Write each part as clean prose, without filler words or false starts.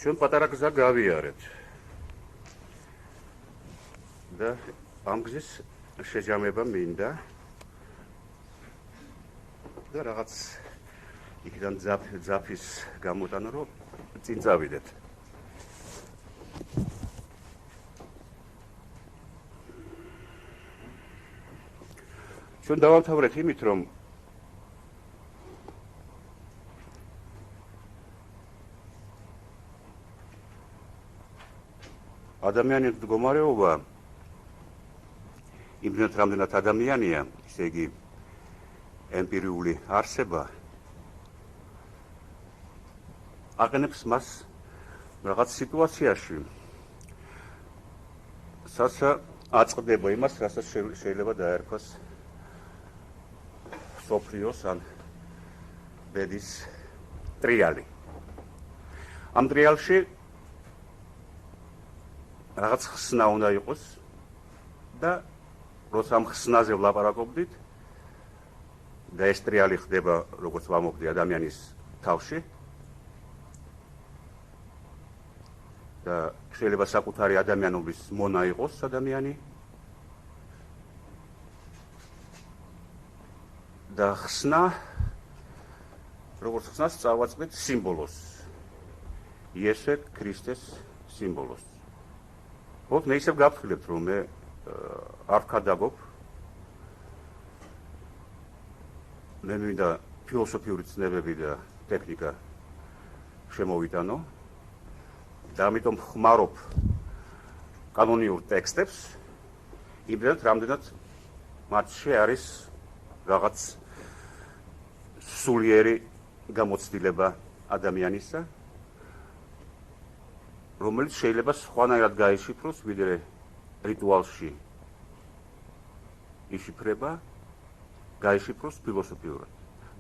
ჩვენ პატარა გზა გავიარეთ და ამ გზის შეჯამება მინდა და რაღაც იქიდან ძაფის გამოტანა, რომ წინ წავიდეთ. ჩვენ დავამთავრეთ იმით, რომ ადამიანის მდგომარეობა იმდენად რამდენად ადამიანია, ისე იგი ემპირიული არსება, აყენებს მას რაღაც სიტუაციაში, საცა აწყდება იმას, რასაც შეიძლება დაერქვას სოფლიოს ან ბედის ტრიალი. ამ ტრიალში რაღაც ხსნა უნდა იყოს და როცა ამ ხსნაზე ვლაპარაკობდით და ეს ტრიალი ხდება, როგორც ვამბობდი, ადამიანის თავში და შეიძლება საკუთარი ადამიანობის მონა იყოს ადამიანი და ხსნა, როგორც ხსნას წავაწყდით სიმბოლოს, იესო ქრისტეს სიმბოლოს. Вот მე ისევ გავხსნით, რომ მე არ ვქადაგობ, მე მინდა ფილოსოფიური ცნებები და ტექნიკა შემოვიტანო და ამიტომ ხმარობ კანონიურ ტექსტებს, იმდენად რამდენად მათში არის რაღაც სულიერი გამოცდილება ადამიანისა, რომელიც შეიძლება სხვანაირად გაიშიფროს, ვიდრე რიტუალში იშიფრება, გაიშიფროს ფილოსოფიურად.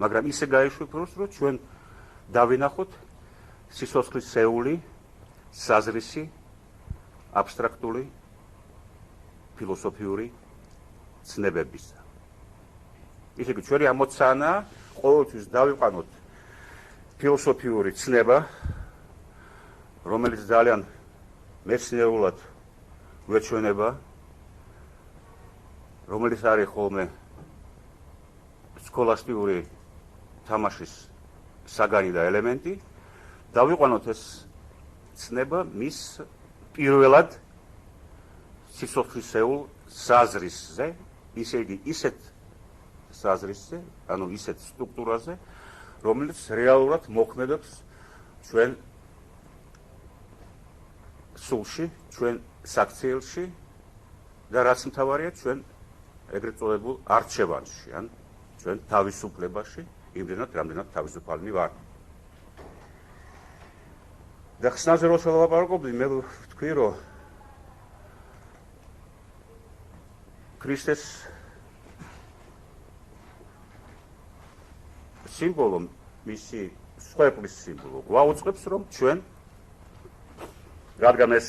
მაგრამ ისე გაიშიფროს, რომ ჩვენ დავინახოთ სიცოცხლისეული, საზრისი, აბსტრაქტული, ფილოსოფიური ცნებებისა. ისე კი ჩვენი ამოცანა ყოველთვის დავიყვანოთ ფილოსოფიური ცნება, რომელიც ძალიან მეცნიერულად გვეჩვენება, რომელიც არის ხოლმე სქოლასტიკური თამაშის საგანი და ელემენტი, დავიყვანოთ ეს ცნება მის პირველად სიცოცხლისეულ საზრისზე, ისე იგი ისეთ საზრისზე, ანუ ისეთ სტრუქტურაზე, რომელიც რეალურად მოქმედებს ჩვენ სულში, ჩვენ საქციელში და რაც მთავარია, ჩვენ ეგრეთ წოდებულ არჩევანში, ან ჩვენ თავისუფლებაში, იმდენად რამდენად თავისუფალნი ვართ. და ხსნაზე როცა ვლაპარაკობდი, მე ვთქვი, რომ ქრისტეს სიმბოლო, მისი სხვეპლის სიმბოლო გვაუწყებს, რომ ჩვენ, რადგან ეს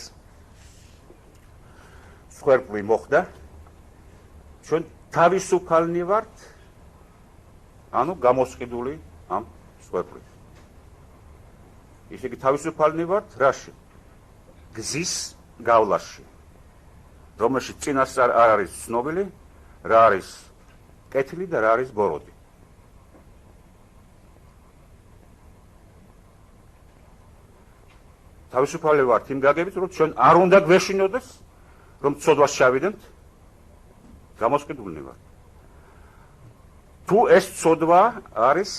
სხვეპლი მოხდა, ჩვენ თავისუფალნი ვართ, ანუ გამოსყიდული ამ სხვეპლით. ისე იგი თავისუფალნი ვართ რაში? გზის გავლაში, რომელშიც წინასწარ არ არის ცნობილი, რა არის კეთილი და რა არის ბოროტი. თავისუფალი ვართ იმ გაგებით, რომ ჩვენ არ უნდა გვეშინოდეს, რომ ცოდვას ჩავიდენთ, გამოსყიდულნი ვართ. თუ ეს ცოდვა არის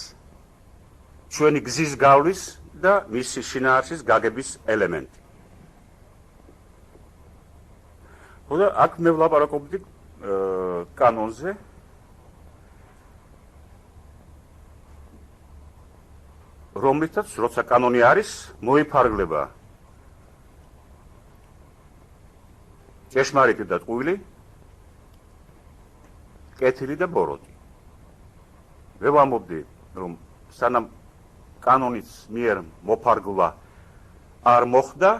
ჩვენი გზის გავლის და მისი შინაარსის გაგების ელემენტი. ხოდა აქ მე ვლაპარაკობდი კანონზე, რომლითაც, როცა კანონი არის, მოიფარგლება ჭეშმარიტი და ტყუილი, კეთილი და ბოროტი. მე ვამბობდი, რომ სანამ კანონის მიერ მოფარგლა არ მოხდა,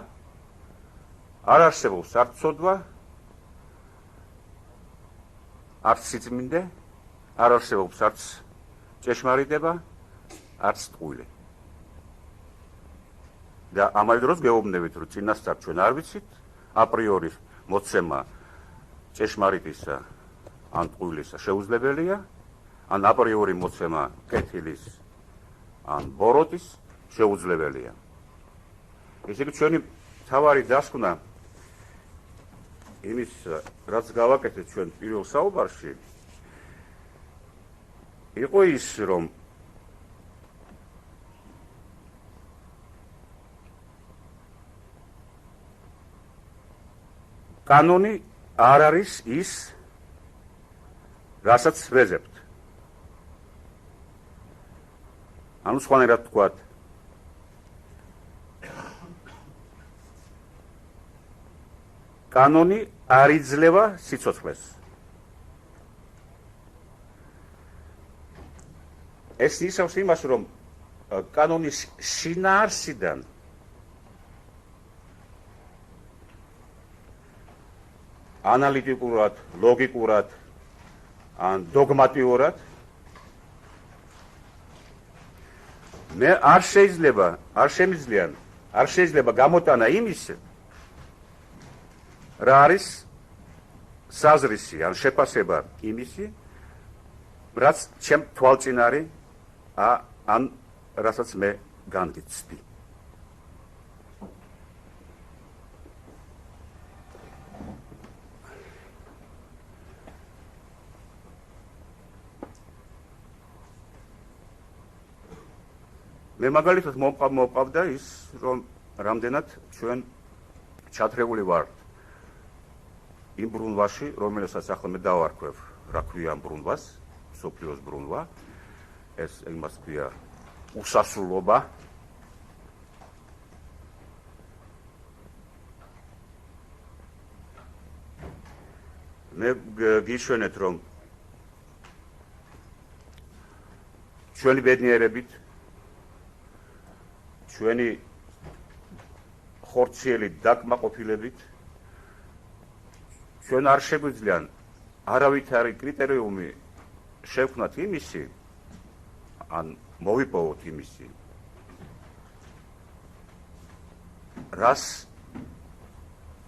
არ არსებობს არც ცოდვა, არც სიწმინდე, არ არსებობს არც ჭეშმარიტება, არც ტყუილი. და ამავე დროს გეუბნებით, რომ წინასწარ ჩვენ არ ვიცით, აპრიორი მოცემა ჭეშმარიტისა ან ტყუილისა შეუძლებელია, ან აპრიორი მოცემა კეთილის ან ბოროტის შეუძლებელია. ესე იგი ჩვენი თავარი დასკვნა იმის, რაც გავაკეთეთ ჩვენ პირველ საუბარში, იყო ის, რომ კანონი არ არის ის, რასაც ვეძებთ. ანუ სხვანაირად ვთქვათ, კანონი არ იძლევა სიცოცხლეს. ეს ნიშნავს იმას, რომ კანონის შინაარსიდან ანალიტიკურად, ლოგიკურად ან დოგმატიურად მე არ შეიძლება გამოტანა იმის, რა არის საზრისი ან შეფასება იმისი, რაც ჩემ თვალწინარი ან რასაც მე განგიცდი. მე მაგალითად მოვყავდა ის, რომ რამდენად ჩვენ ჩათრეული ვართ იმ ბრუნვაში, რომელსაც ახლა მე დავარქვევ, რა ქვია ამ ბრუნვას, მსოფლიოს ბრუნვა, ეს იმას ქვია უსასრულობა. მე გიშვენეთ, რომ ჩვენი ბედნიერებით, ჩვენი ხორციელი დაკმაყოფილებით ჩვენ არ შეგვიძლია არავითარი კრიტერიუმი შევქმნათ იმისი, ან მოვიპოვოთ იმისი,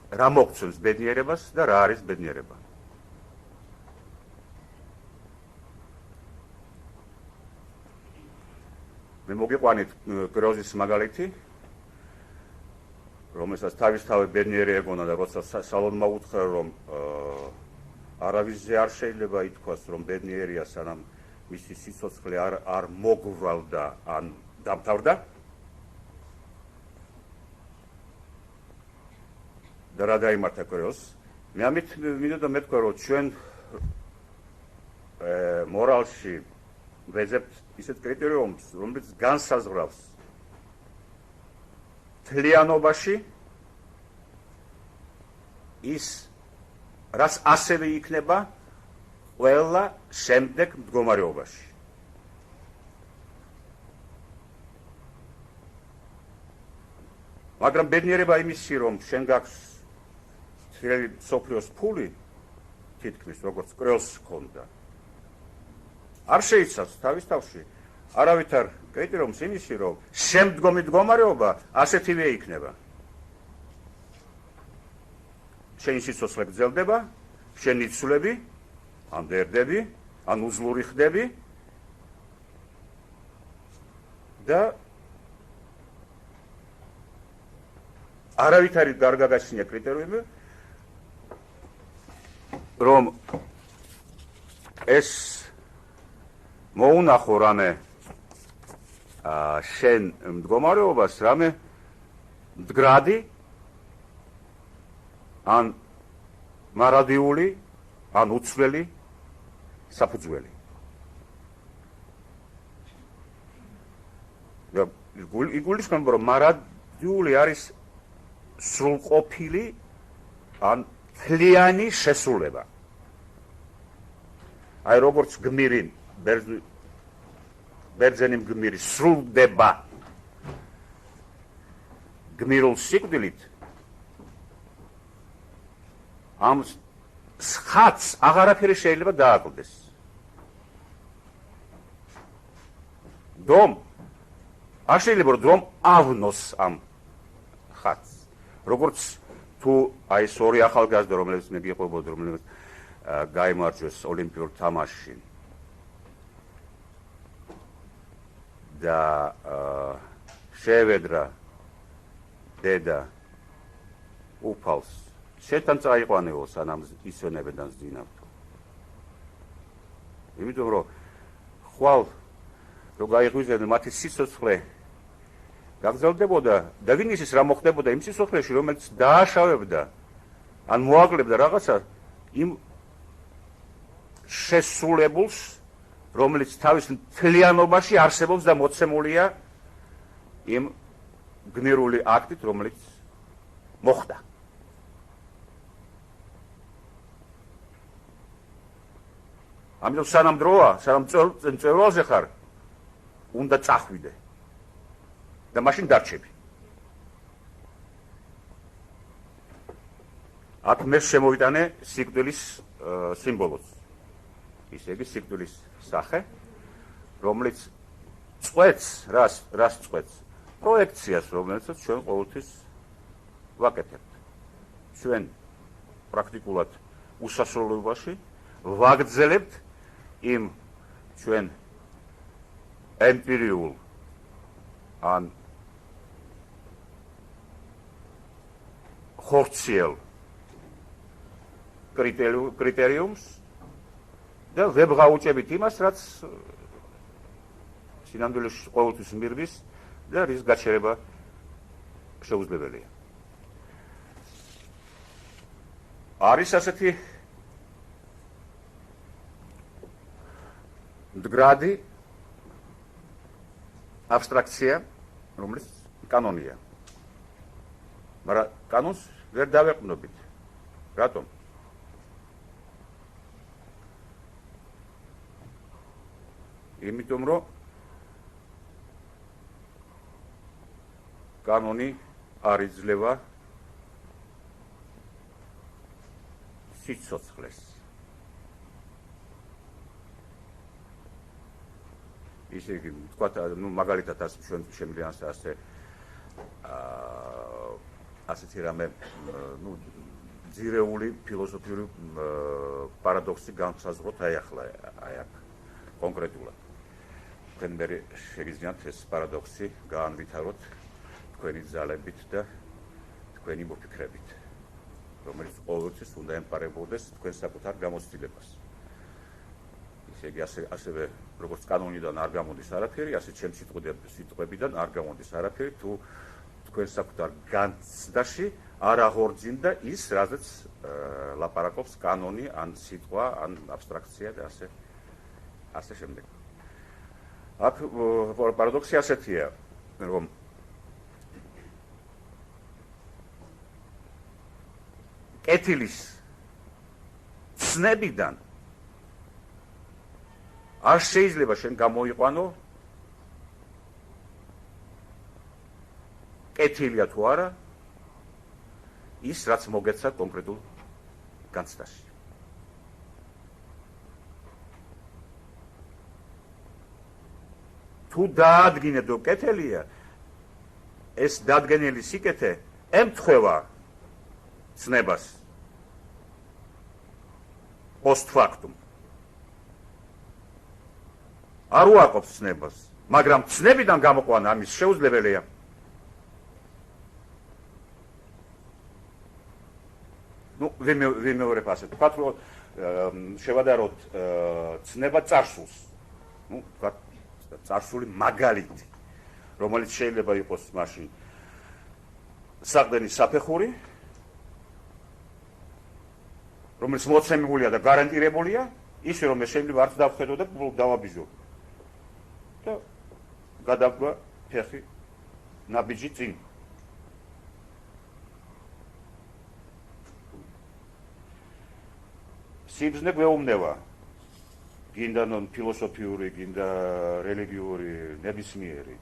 რა მოგცემს ბედნიერებას და რა არის ბედნიერება. მე მოგიყვანით გროზის მაგალითი, რომელსაც თავისთავად ბედნიერი ეგონა და როცა სალონმა უთხრა, რომ არავისზე არ შეიძლება ითქვას, რომ ბედნიერია, სანამ მისი სიცოცხლე არ მოგვრალდა ან დამთავრდა. და რა დაიმართა გროზს? მე ამით მინდოდა მეთქვა, რომ ჩვენ მორალში ვეძებთ ისეთ კრიტერიუმს, რომელიც განსაზღვრავს თლიანობაში ის, რაც ასევე იქნება ყველა შემდეგ მდგომარეობაში. მაგრამ ბედნიერება იმისი, რომ შენ გაქვს მთელი მსოფლიოს ფული, თითქმის როგორც კრელს ჰქონდა, არ შეიცავს თავის თავში არავითარ კრიტერიუმს იმისი, რომ შემდგომი მდგომარეობა ასეთივე იქნება. შენი სიცოცხლე გრძელდება, შენი ცვლები, ან დერდები, ან უძლური ხდები და არავითარი გარგაგაშინია კრიტერიუმი, რომ ეს მოუნახო რამე შენ მდგომარეობას, რამე მდგრადი ან მარადიული ან უცვლელი საფუძველი. იგულისხმება, რომ მარადიული არის სრულყოფილი ან თლიანი შესრულება. აი როგორც გმირი ბერძენი გმირი სრულდება გმირულ სიკვდილით, ამ ხატს აღარაფერი შეიძლება დააკლდეს. დომ არ შეიძლება რომ დომ ავნოს ამ ხატს. როგორც თუ აი ეს ორი ახალგაზრდა, რომელიც მე გიყვებოდი, რომელიც გაიმარჯვეს ოლიმპიურ თამაშში და შევედრა დედა უფალს შეთან წაიყვანეო სანამ ისვენებიდან ზინავთ. იმიტომ რომ ხვალ რო გაიღვიძებდნენ მათი სიცოცხლე გაგრძელდებოდა და ვინ იცის რა მოხდებოდა იმ სიცოცხლეში, რომელიც დააშავებდა ან მოაკლებდა რაღაცა იმ შესრულებულს, რომელიც თავის მთლიანობაში არსებობს და მოცემულია იმ გნერული აქტით, რომელიც მოხდა. ამიტომ სანამ დროა, სანამ მწვერვალზე ხარ, უნდა წახვიდე და მაშინ დარჩები. აქ მე შემოვიტანე სიკვდილის სიმბოლოს. ისე იგი სიკვდილის სახე, რომელიც წვეთს, რას წვეთს? პროექციას, რომელსაც ჩვენ ყოველთვის ვაკეთებთ. ჩვენ პრაქტიკულად უსასრულობაში ვაგრძელებთ იმ ჩვენ ემპირიულ ან ხორციელ კრიტერიუმს და ვებღაუჭებით იმას, რაც სინამდვილეში ყოველთვის მიღბის და რის გაჩერება შეუძლებელია. არის ასეთი მდგრადი აბსტრაქცია, რომელიც კანონია. მაგრამ კანონს ვერ დავეყნობით. რატომ? იმიტომ რომ კანონი არ იძლევა სიცოცხლეს. ისე იგი თქვა, მაგალითად ჩვენ შემიძლია ასეთი რამე ძირეული ფილოსოფიური პარადოქსი განსაზღვროთ აი ახლა აი აქ კონკრეტულად. თქვენ მე შეგიძლიათ ეს პარადოქსი გაანვითაროთ თქვენი ძალებით და თქვენი მოფიქრებით, რომელიც ყოველთვის უნდა ემყარებოდეს თქვენ საკუთარ გამოცდილებას. ისე იგი ასევე როგორც კანონიდან არ გამოდის არაფერი, ასე ჩემ სიტყვებიდან არ გამოდის არაფერი, თუ თქვენ საკუთარ განცდაში არ აღორძინდა ის, რაზეც ლაპარაკობს კანონი, ან სიტყვა, ან აბსტრაქცია და ასე შემდეგ. აქ პარადოქსი ასეთია, რომ კეთილის ცნებიდან არ შეიძლება შენ გამოიყვანო კეთილია თუ არა ის, რაც მოგეცა კონკრეტულ განცდაში. თუ დაადგინე რომ კეთილია, ეს დადგენილი სიკეთე ემთხვევა ცნებას post factum. არ უარყოფს ცნებას, მაგრამ ცნებიდან გამოყვანა ამის შეუძლებელია. ვიმეორებ ასე, თქვათ რომ შევადაროთ ცნება წარსულს. თქვათ წარსული მაგალითი, რომელიც შეიძლება იყოს მაშინ საყდენის საფეხური, რომელიც მოცემულია და გარანტირებულია, ისე რომ მე შეიძლება არც დავხედო და დავაბიჯო. და გადავგვა ფეხი ნაბიჯი წინ. სიბზნე გვეუბნება, გინდა ფილოსოფიური, გინდა რელიგიური, ნებისმიერი.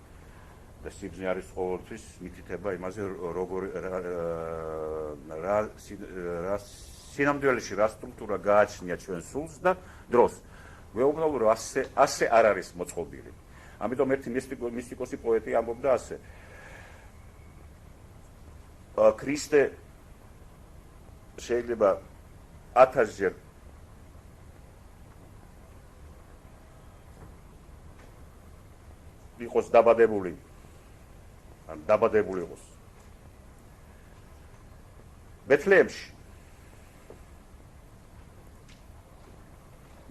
და სიბზნე არის ყოველთვის მითითება იმაზე, როგორ სინამდვილეში რა სტრუქტურა გააჩნია ჩვენ სულს და დროს. გვეუბნება, რომ ასე არ არის მოწყობილი. ამიტომ ერთი მისტიკოსი პოეტი ამბობდა ასე. ქრისტე შეიძლება 1000-ჯერ იყოს დაბადებული ან დაბადებული იყოს ბეთლეემში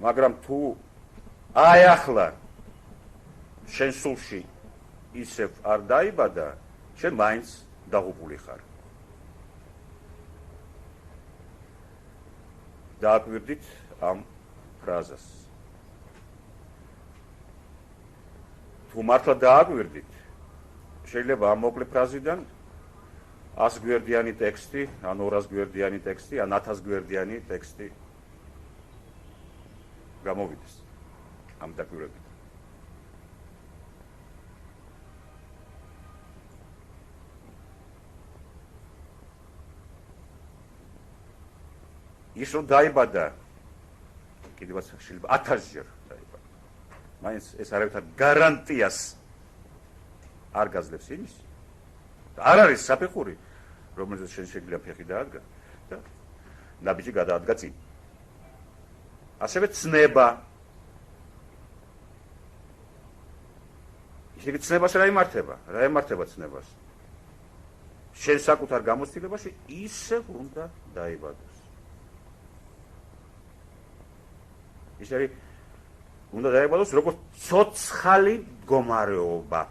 მაგრამ თუ აი ახლა შენ სულში ისევ არ დაიბადა შენ მაინც დაღუპული ხარ დააკვირდით ამ ფრაზას თუ მართლა დააკვირდით შეიძლება ამ მოკლე ფრაზიდან 100 გვერდიანი ტექსტი ან 200 გვერდიანი ტექსტი ან 1000 გვერდიანი ტექსტი გამოვიდეს ამ დაკვირვებით ის რომ დაიბადა კიდევაც შეიძლება 1000-ჯერ დაიბადა მაინც ეს არავითარ გარანტიას არ გაძლევს იმის არ არის საფეხური რომელზეც შენ შეიძლება ფეხი დაადგა და ნაბიჯი გადაადგა წინ ასევე ცნება ისეთი ცნებას რა იმართება ცნებას შენ საკუთარ გამოცდილებაში ისევ უნდა დაიბადოს ის არის უნდა დაიბადოს როგორც ცოცხალი მდგომარეობა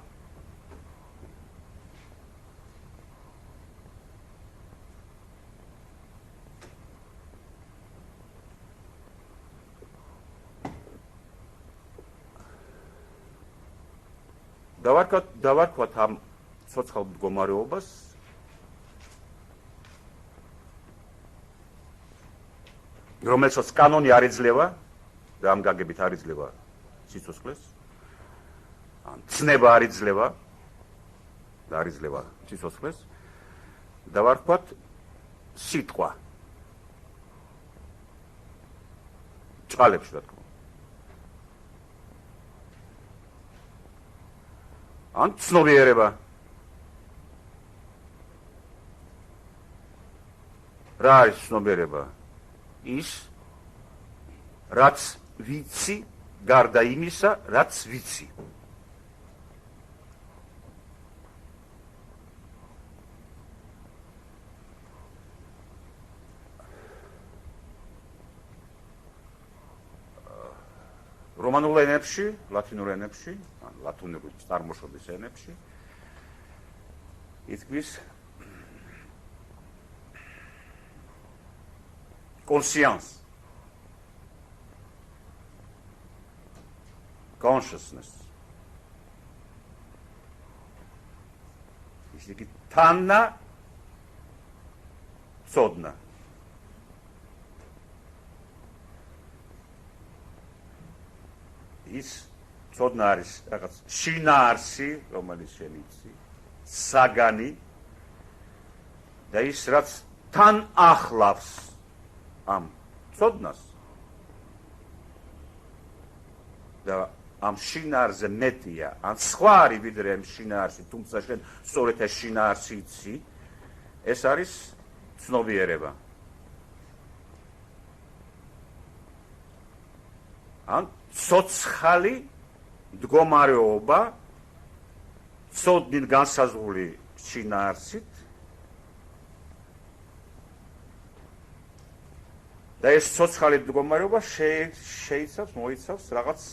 დავარქვათ ამ ცოცხალ მდგომარეობას რომელსაც კანონი არ იძლევა და ამ გაგებით არ იძლევა სიცოცხლეს ან ცნება არ იძლევა და არ იძლევა სიცოცხლეს დავარქვათ სიტყვა ჭალებში რა თქმა ან ცნობიერება რა არის ცნობიერება ის რაც ვიცი გარდა იმისა რაც ვიცი რომანულ ენებში, ლათინურ ენებში, ან ლათინური წარმოშობის ენებში ითქმის conscience, consciousness. ის იგი თანა ცოდნა. ის ცოდნა არის რაღაც შინაარსი, რომელიც შენ იცი, საგანი და ის რაც თან ახლავს ამ ცოდნას და ამ შინაარზე მეტია, ან სხვა არის ვიდრე ამ შინაარსი, თუმცა შენ სწორედ ეს შინაარსი იცი, ეს არის ცნობიერება. ან ცოცხალი მდგომარეობა ცოდნით განსაზღვრული შინაარსით და ეს ცოცხალი მდგომარეობა შეიცავს, მოიცავს რაღაც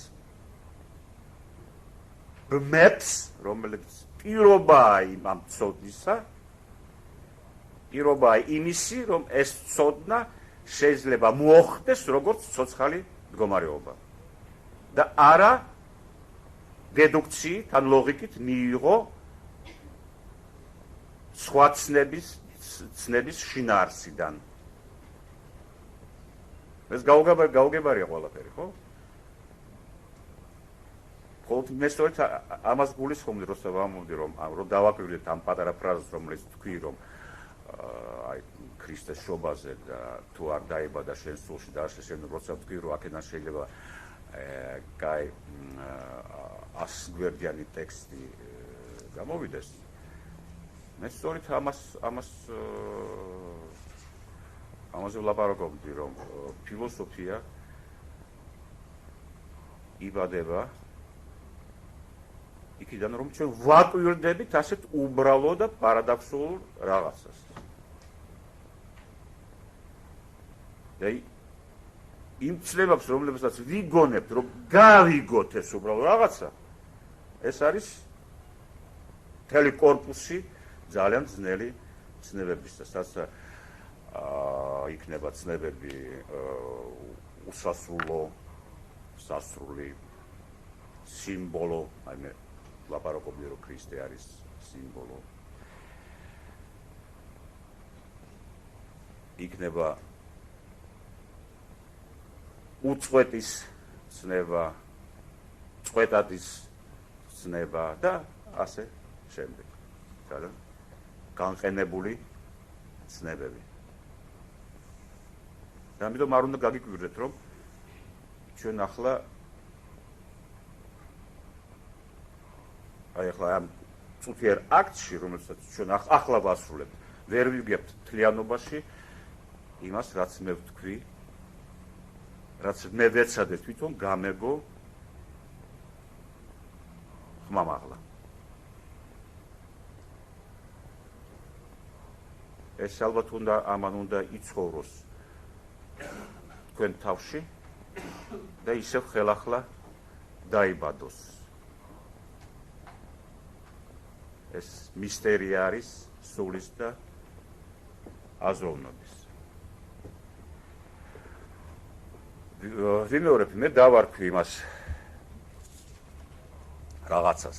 ბმებს, რომელიც პირობაა ამ ცოდნისა, პირობაა იმისი, რომ ეს ცოდნა შეიძლება მოხდეს როგორც ცოცხალი მდგომარეობა. და არა დედუქციით, ან ლოგიკით მიიღო სხვა ცნების შინაარსიდან. ეს გაუგებარია ყველაფერი, ხო? ხოლმე მე სწორედ ამას გულისხმობდი, როცა ვამბობდი, რომ დავაკვირდეთ ამ პატარა ფრაზას, რომელიც თქვი, რომ აი ქრისტეს შობაზე და თუ არ დაიბადა შენ სულში და შენ როცა თქვი, რომ აქედან შეიძლება კაი 100 გვერდიანი ტექსტი გამოვიდეს. მე სწორედ ამაზე ვლაპარაკობდი, რომ ფილოსოფია იბადება იქიდან, რომ ჩვენ ვაკვირდებით ასეთ უბრალო და პარადოქსულ რაღაცას. და იმ ცნებებს, რომლებსაც ვიგონებთ, რომ გავიგოთ ეს უბრალო რაღაცა, ეს არის მთელი კორპუსი ძალიან ძნელი ცნებებისა, სადაც იქნება ცნებები უსასრულო, სასრული, სიმბოლო, აი მე ლაპარაკობდი, რომ ქრისტე არის სიმბოლო. იქნება უწყვეტის ცნება, წყვეტადის ცნება და ასე შემდეგ. ძალიან განყენებული ცნებები. და ამიტომ არ უნდა გაგიკვირდეთ, რომ ჩვენ ახლა ამ წუთიერ აქტში, რომელსაც ჩვენ ახლა ვასრულებთ, ვერ ვიგებთ თლიანობაში იმას, რაც მე ვთქვი, რაც მე ვეცადე თვითონ გამეგო ხმამაღლა. ეს ალბათ ამან უნდა იცხოვროს თქვენ თავში და ისევ ხელახლა დაიბადოს. ეს მისტერია არის სულის და აზროვნების. ვიმეორებ, მე დავარქვი იმას რაღაცას.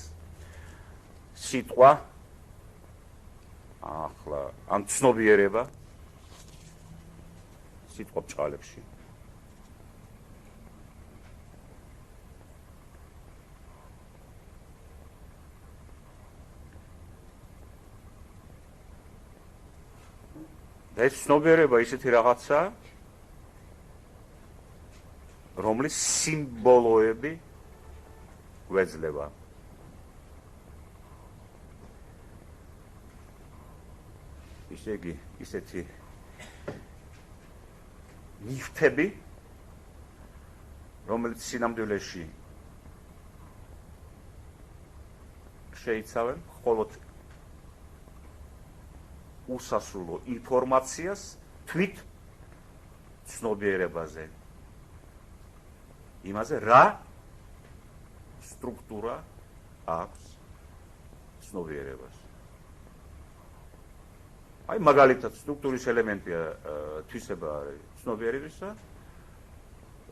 სიტყვა ახლა ამ ცნობიერება სიტყვა ბჭყალებში. და ეს ცნობიერება ისეთი რაღაცაა, რომლის სიმბოლოები გვეძლება. ისე იგი, ისეთი ნივთები, რომელიც სინამდვილეში შეიცავენ მხოლოდ უსასრულო ინფორმაციას თვით ცნობიერებაზე. იმაზე რა სტრუქტურა აქვს ცნობიერებას. აი მაგალითად სტრუქტურის ელემენტია თვისება არის ცნობიერებისა,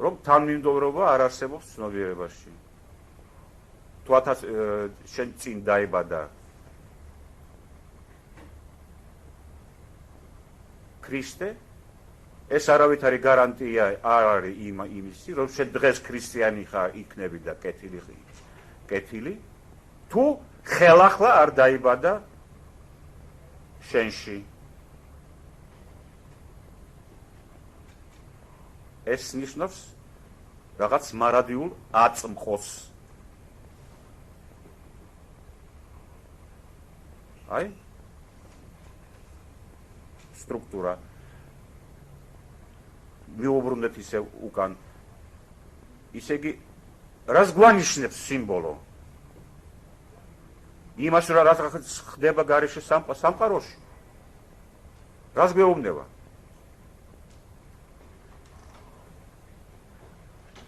რომ თანმიმდევრობა არ არსებობს ცნობიერებაში. თვათაც შენ წინ დაიბადა ქრისტე, ეს არავითარი გარანტია არ არის იმისი, რომ შენ დღეს ქრისტიანი ხარ, იქნები და კეთილი, თუ ხელახლა არ დაიბადა შენში. ეს ნიშნავს რაღაც მარადიულ აწმყოს. აი სტრუქტურა მიუბრუნდეთ ისე უკან. ისე იგი რას გვანიშნებს სიმბოლო? იმას რა რაც ხდება გარეშე სამყაროში? რას გვეუბნება?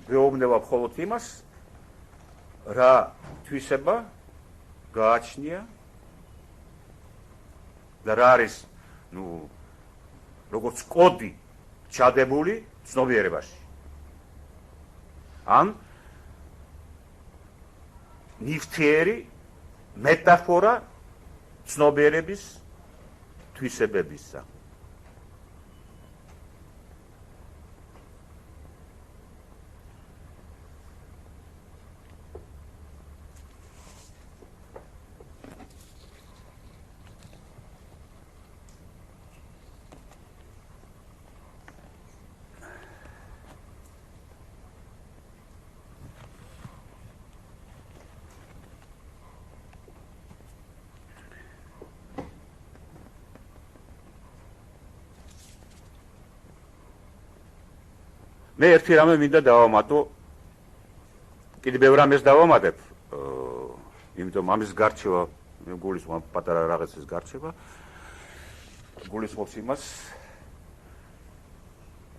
გვეუბნება მხოლოდ იმას, რა თვისება გააჩნია და რა არის, როგორც კოდი ჩადებული ცნობიერებაში. ან ნივთიერი მეტაფორა ცნობიერების თვისებებისა. მე ერთი რამე მინდა დავამატო, კიდე ბევრ რამეს დავამატებ, იმიტომ ამის გარჩევა, მე გულისხმობ პატარა რაღაცის გარჩევა, გულისხმობს იმას,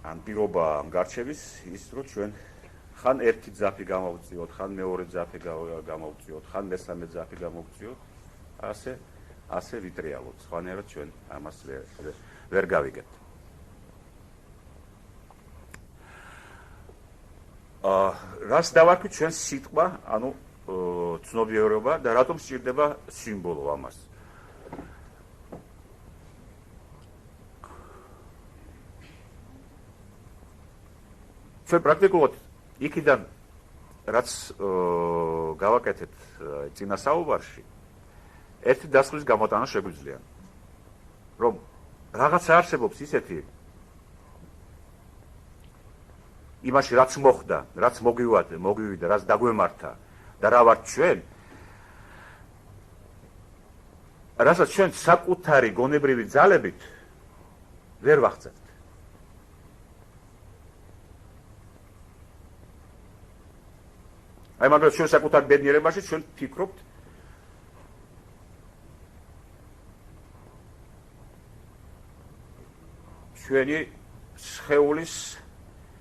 ან პირობა ამ გარჩევის ის, რომ ჩვენ ხან ერთი ძაფი გამოვწიოთ, ხან მეორე ძაფი გამოვწიოთ, ხან მესამე ძაფი გამოვწიოთ, ასე ვიტრიალოთ, სხვანაირად ჩვენ ამას ვერ გავიგებთ. რას დავარქვით ჩვენ სიტყვა, ანუ ცნობიერება და რატომ სჭირდება სიმბოლო ამას? ჩვენ პრაქტიკულად იქიდან რაც გავაკეთეთ წინასაუბარში, ერთი დასკვნის გამოტანა შეგვიძლია, რომ რაღაცა არსებობს ისეთი იმაში რაც მოხდა, რაც მოგვივიდა, რაც დაგვემართა და რა ვართ ჩვენ, რასაც ჩვენ საკუთარი გონებრივი ძალებით ვერ ვახცევთ. აი მაგრამ ჩვენ საკუთარ ბედნიერებაში ჩვენ ვფიქრობთ ჩვენი სხეულის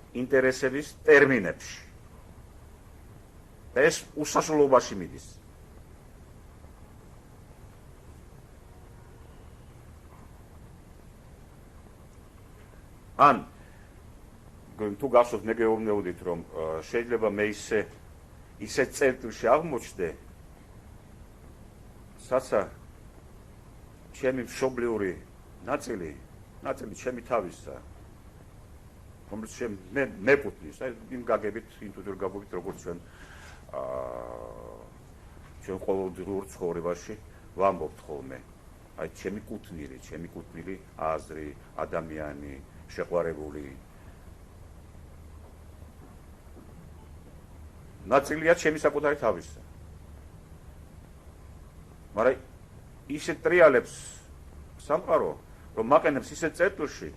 ინტერესების ტერმინებში. და ეს უსასრულობაში მიდის. ან თუ გახსოვთ, მე გეუბნეოდით, რომ შეიძლება მე ისე ცენტრში აღმოჩნდე, საცა ჩემი მშობლიური ნაწილი ჩემი თავისა, რომელიც მე მეკუთვნის, აი იმ გაგებით, იმ თუ გაგებით, როგორც ჩვენ ყოველდღიურ ცხოვრებაში ვამბობთ ხოლმე. აი ჩემი კუთვნილი აზრი, ადამიანი, შეყვარებული. ნაწილია ჩემი საკუთარი თავისა. მაგრამ ისე ტრიალებს სამყარო, რომ მაყენებს ისე წერტილში,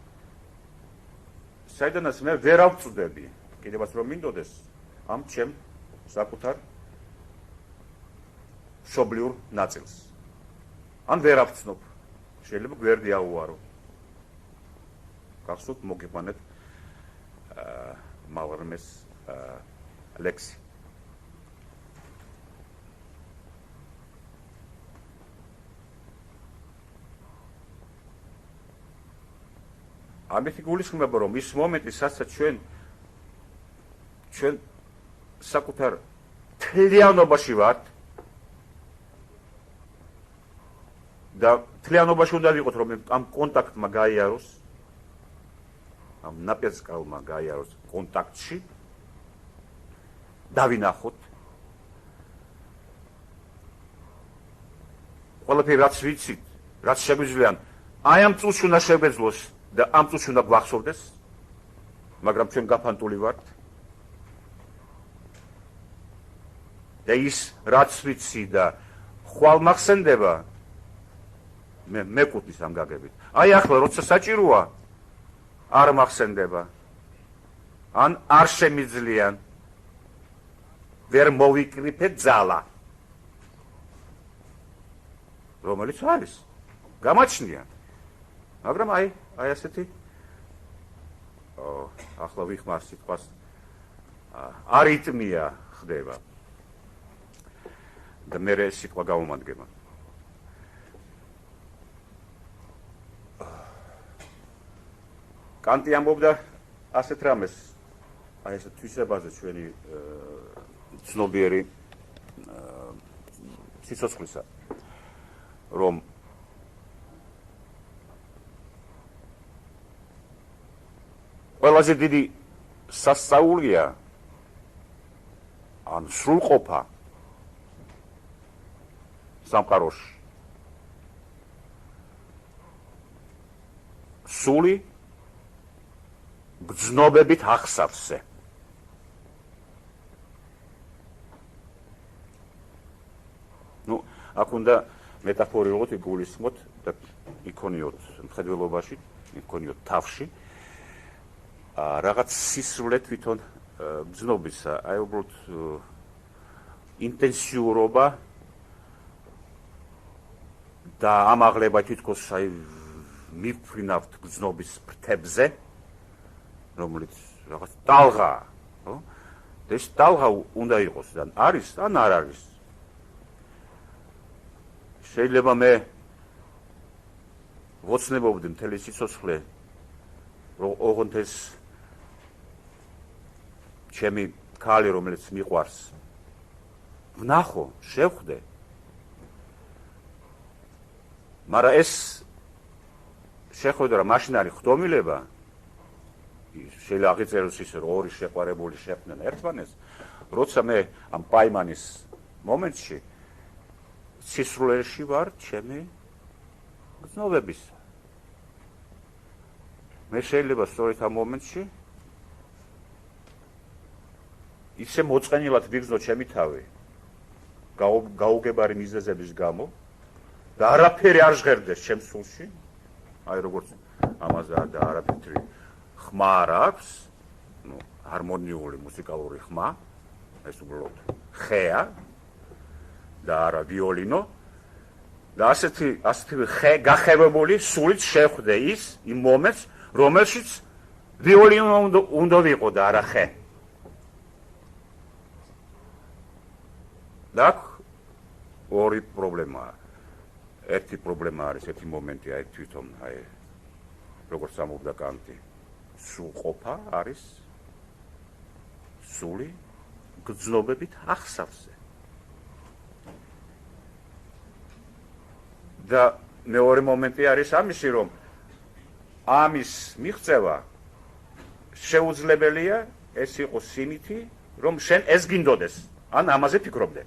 საიდანაც მე ვერ ავწვდები, კიდევაც რომ მინდოდეს ამ ჩემ საკუთარ მშობლიურ ნაწილს. ან ვერ ავწნობ, შეიძლება გვერდი აუარო. გახსოვთ, მოგიყვანეთ მალრმეს ლექსი. ამეთი გულისხმობა, რომ ის მომენტი, სადაც ჩვენ საკუთარ თლიანობაში ვართ და თლიანობაში უნდა ვიყოთ, რომ ამ კონტაქტმა გაიაროს, ამ ნაპერწკალმა გაიაროს კონტაქტში, დავინახოთ ყველაფერი, რაც ვიცით, რაც შეგვიძლია, აი ამ წუთში უნდა შეგვეძლოს და ამ წუთში უნდა გვახსოვდეს, მაგრამ ჩვენ გაფანტული ვართ. და ის რაც ვიცი და ხვალ მახსენდება, მე მეკუთვნის ამ გაგებით. აი ახლა როცა საჭიროა, არ მახსენდება. ან არ შემიძლიან ვერ მოვიკრიფეთ ძალა. რომელიც არის გამაჩნია. მაგრამ აი ასეთი ახლა ვიხმარ სიტყვას არიტმია ხდება. და მე ეს სიტყვა გავუმადგება. კანტი ამბობდა ასეთ რამეს, აი ეს თვისებაზე ჩვენი ცნობიერი სიცოცხლისა, რომ ყველაზე დიდი სასწაულია ან სრულყოფა სამყაროში სული გრძნობებით ახსავსე. ნუ აქ უნდა მეტაფორიულად იგულისხმოთ და იქონიოთ მხედველობაში, იქონიოთ თავში რაღაც სისრულე თვითონ გზნობისა, აი უბრალოდ ინტენსიურობა და ამაღლება თითქოს აი მიფრინავთ გზნობის ფრთებზე, რომელიც რაღაც ტალღაა, ხო? და ეს ტალღა უნდა იყოს და არის ან არ არის. შეიძლება მე ვოცნებობდი მთელი სიცოცხლე, რომ ოღონდ ეს ჩემი ქალი, რომელიც მიყვარს, ვნახო, შევხვდე. მაგრამ ეს შეხვედრა მაშინ არის ხდომილება, შეიძლება აღიწეროს ისე, რომ ორი შეყვარებული შეხვდნენ ერთმანეთს, როცა მე ამ პაიმანის მომენტში სისრულეში ვარ ჩემი გრძნობების. მე შეიძლება სწორედ ამ მომენტში ისე მოწყენილად ვიგრძნო ჩემი თავი გაუგებარი მიზეზების გამო და არაფერი არ ჟღერდეს ჩემს სულში, აი როგორც ამაზე და არაფერი ხმა არ აქვს, ჰარმონიული მუსიკალური ხმა, ეს უბრალოდ ხეა და არა ვიოლინო და ასეთი გახევებული სულით შეხვდე ის იმ მომენტს, რომელშიც ვიოლინო უნდა ვიყო და არა ხე. და ორი პრობლემაა. ერთი პრობლემა არის, ერთი მომენტი აი თვითონ აი როგორც ამბობდა კანტი, სულყოფა არის სული გრძნობებით ახსავსე. და მეორე მომენტი არის ამისი, რომ ამის მიღწევა შეუძლებელია ეს იყოს იმითი, რომ შენ ეს გინდოდეს, ან ამაზე ფიქრობდე.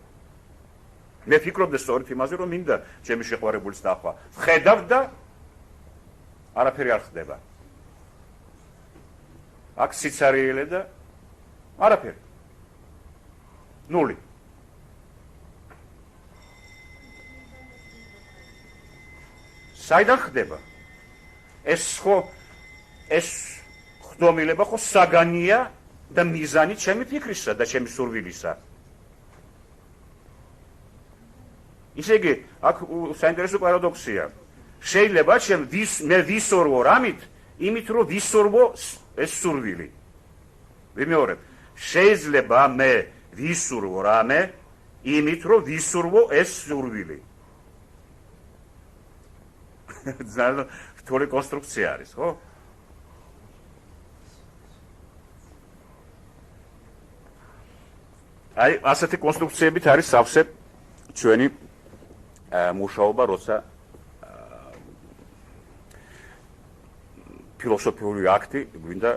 მე ფიქრობდი სწორედ იმაზე, რომ მინდა ჩემი შეყვარებულის ნახვა. ხედავ და არაფერი არ ხდება. აქ სიცარიელე და არაფერი. ნული. საიდან ხდება? ეს ხდომილება ხო საგანია და მიზანი ჩემი ფიქრისა და ჩემი სურვილისა. ისე იგი, აქ საინტერესო პარადოქსია. შეიძლება მე ვისურვო რამით, იმით რომ ვისურვო ეს სურვილი. ვიმეორებ, შეიძლება მე ვისურვო რამე, იმით რომ ვისურვო ეს სურვილი. ძალიან რთული კონსტრუქცია არის, ხო? აი, ასეთი კონსტრუქციებით არის სავსე ჩვენი მუშაობა, როცა ფილოსოფიური აქტი გვინდა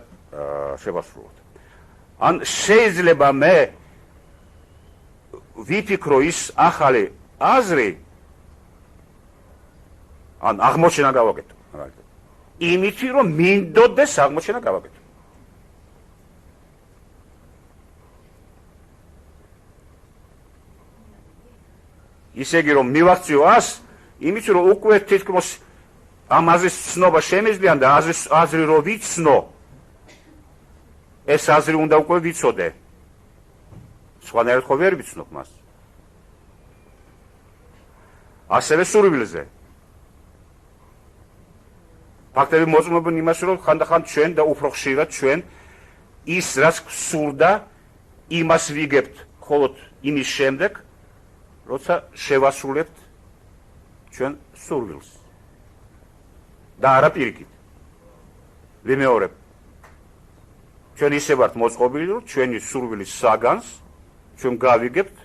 შევასრულოთ. ან შეიძლება მე ვიფიქრო ის ახალი აზრი, ან აღმოჩენა გავაკეთო. იმითი, რომ მინდოდეს აღმოჩენა გავაკეთო. ისე იგი, რომ მივაქციო 100, იმითი, რომ უკვე თითქმის ამ აზრის ცნობა შემიძლია და აზრი რო ვიცნო, ეს აზრი უნდა უკვე ვიცოდე. სხვანაირად ხო ვერ ვიცნობ მას. ასევე სურვილზე. ფაქტები მოწმობენ იმას, რომ ხანდახან ჩვენ და უფრო ხშირად ჩვენ ის რაც გსურდა, იმას ვიგებთ მხოლოდ იმის შემდეგ, როცა შევასრულებთ ჩვენ სურვილს. და არა პირიქით. ვიმეორებ. ჩვენ ისე ვართ მოწყობილი, რომ ჩვენი სურვილის საგანს ჩვენ გავიგებთ